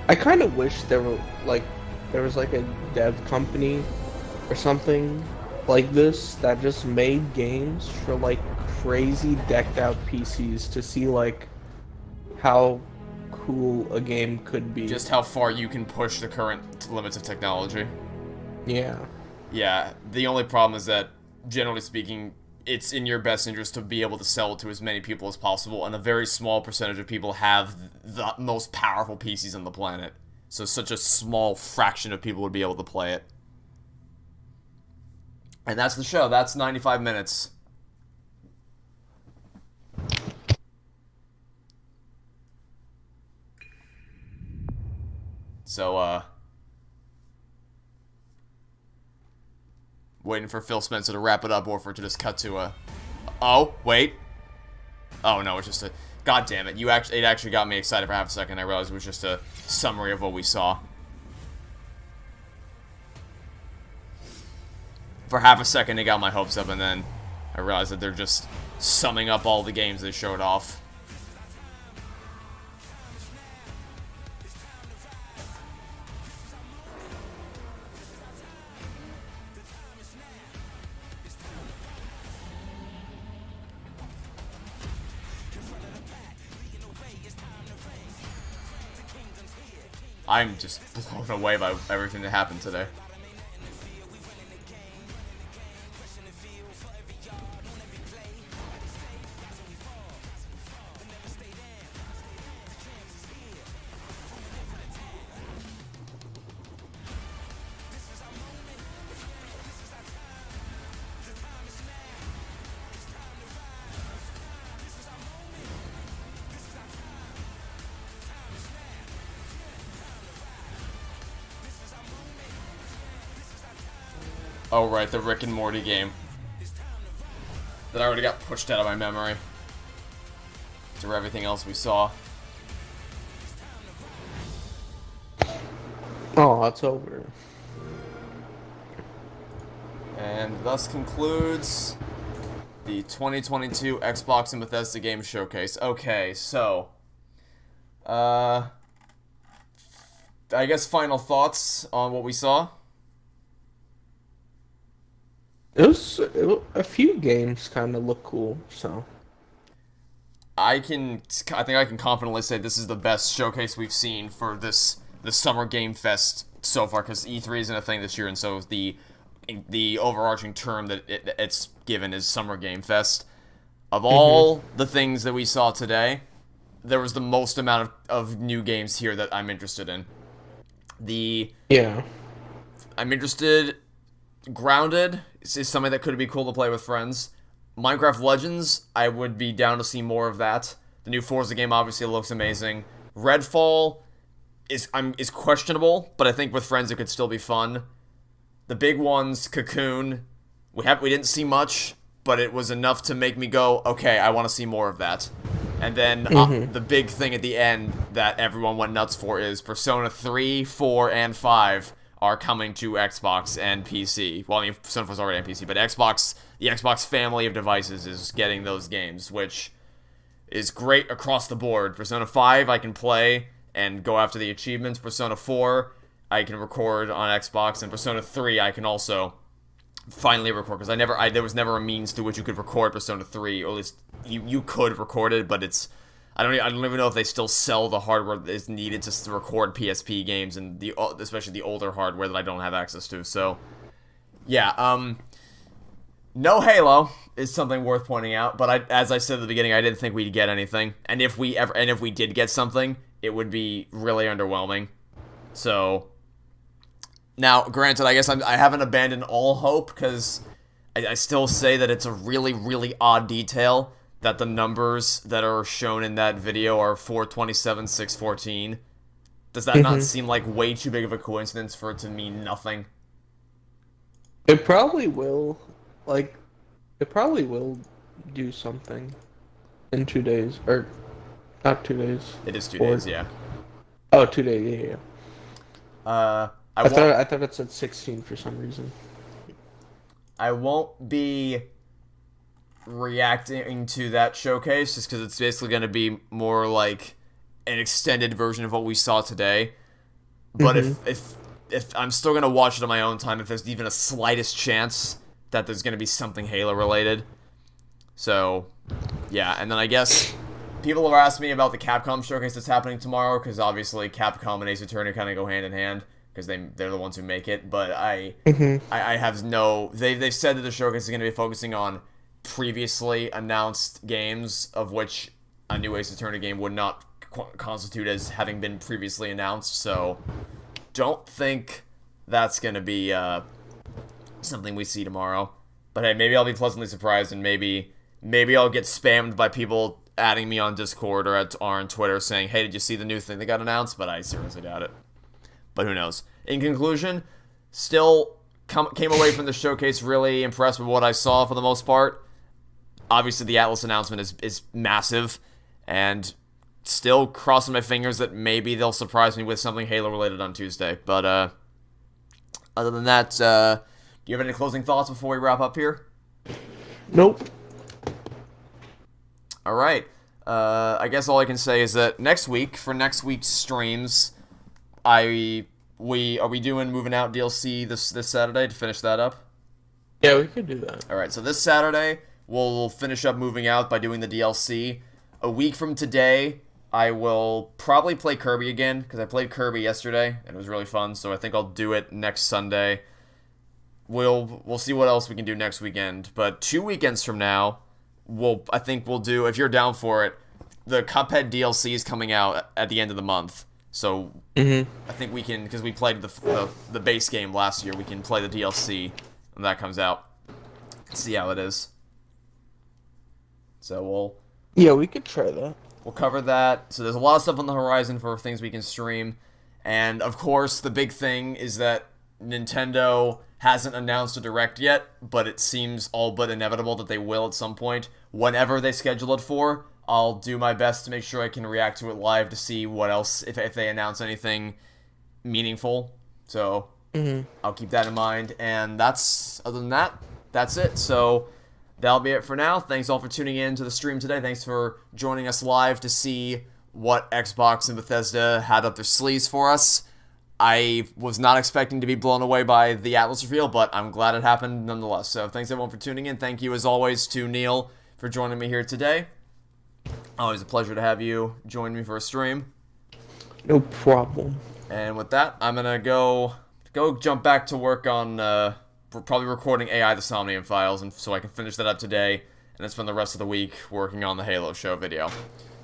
I kind of wish there was like a dev company or something like this that just made games for like crazy decked out PCs to see like how cool a game could be. Just how far you can push the current limits of technology. Yeah. Yeah, the only problem is that, generally speaking, it's in your best interest to be able to sell it to as many people as possible, and a very small percentage of people have the most powerful PCs on the planet. So such a small fraction of people would be able to play it. And that's the show. That's 95 minutes. So, waiting for Phil Spencer to wrap it up or for it to just cut to a... Oh, wait. Oh, no, it's just a... God damn it. It actually got me excited for half a second. I realized it was just a summary of what we saw. For half a second, it got my hopes up, and then I realized that they're just summing up all the games they showed off. I'm just blown away by everything that happened today. Oh right, the Rick and Morty game. That already got pushed out of my memory. To everything else we saw. Oh, it's over. And thus concludes the 2022 Xbox and Bethesda Games Showcase. Okay, so I guess final thoughts on what we saw. A few games kind of look cool, so. I think I can confidently say this is the best showcase we've seen for the Summer Game Fest so far, because E3 isn't a thing this year, and so the overarching term that it's given is Summer Game Fest. Of all the things that we saw today, there was the most amount of new games here that I'm interested in. I'm interested. Grounded is something that could be cool to play with friends. Minecraft Legends, I would be down to see more of that. The new Forza game obviously looks amazing. Redfall is questionable, but I think with friends it could still be fun. The big ones, Cocoon, we didn't see much, but it was enough to make me go, okay, I want to see more of that. And then the big thing at the end that everyone went nuts for is Persona 3, 4, and 5 are coming to Xbox and PC. Well, I mean, Persona 4 is already on PC, but the Xbox family of devices is getting those games, which is great across the board. Persona 5, I can play and go after the achievements. Persona 4, I can record on Xbox, and Persona 3, I can also finally record, because there was never a means to which you could record Persona 3, or at least you could record it, but I don't even know if they still sell the hardware that is needed to record PSP games, and especially the older hardware that I don't have access to. So, yeah, no Halo is something worth pointing out. But as I said at the beginning, I didn't think we'd get anything, and if we did get something, it would be really underwhelming. So, now, granted, I guess I haven't abandoned all hope, because I still say that it's a really, really odd detail that the numbers that are shown in that video are 427, 614. Does that not seem like way too big of a coincidence for it to mean nothing? It probably will. It probably will do something in 2 days. Or, not 2 days. It is 2 days, yeah. Oh, 2 days, yeah. I thought it said 16 for some reason. I won't be reacting to that showcase just because it's basically going to be more like an extended version of what we saw today. But if I'm still going to watch it on my own time, if there's even a slightest chance that there's going to be something Halo related. So, yeah. And then I guess people have asked me about the Capcom showcase that's happening tomorrow, because obviously Capcom and Ace Attorney kind of go hand in hand, because they're the ones who make it. But I have no... They've said that the showcase is going to be focusing on previously announced games, of which a new Ace Attorney game would not constitute as having been previously announced, so don't think that's going to be something we see tomorrow. But hey, maybe I'll be pleasantly surprised, and maybe I'll get spammed by people adding me on Discord or on Twitter saying, hey, did you see the new thing that got announced? But I seriously doubt it. But who knows. In conclusion, still came away from the showcase really impressed with what I saw for the most part. Obviously, the Atlas announcement is massive, and still crossing my fingers that maybe they'll surprise me with something Halo-related on Tuesday. But other than that, do you have any closing thoughts before we wrap up here? Nope. All right. I guess all I can say is that next week, for next week's streams, are we doing Moving Out DLC this Saturday to finish that up? Yeah, we could do that. All right, so this Saturday, we'll finish up Moving Out by doing the DLC. A week from today, I will probably play Kirby again, because I played Kirby yesterday, and it was really fun, so I think I'll do it next Sunday. We'll see what else we can do next weekend, but 2 weekends from now, I think we'll do, if you're down for it, the Cuphead DLC is coming out at the end of the month. So I think we can, because we played the base game last year, we can play the DLC when that comes out. See how it is. So we could try that. We'll cover that. So there's a lot of stuff on the horizon for things we can stream. And of course, the big thing is that Nintendo hasn't announced a Direct yet, but it seems all but inevitable that they will at some point. Whenever they schedule it for, I'll do my best to make sure I can react to it live to see what else, if they announce anything meaningful. So I'll keep that in mind. And other than that, that's it. So that'll be it for now. Thanks all for tuning in to the stream today. Thanks for joining us live to see what Xbox and Bethesda had up their sleeves for us. I was not expecting to be blown away by the Atlas reveal, but I'm glad it happened nonetheless. So thanks everyone for tuning in. Thank you as always to Neil for joining me here today. Always a pleasure to have you join me for a stream. No problem. And with that, I'm gonna go jump back to work on probably recording AI the Somnium files, and so I can finish that up today, and then spend the rest of the week working on the Halo show video.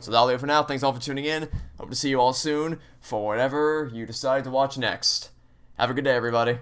So that'll do it for now. Thanks all for tuning in. Hope to see you all soon for whatever you decide to watch next. Have a good day, everybody.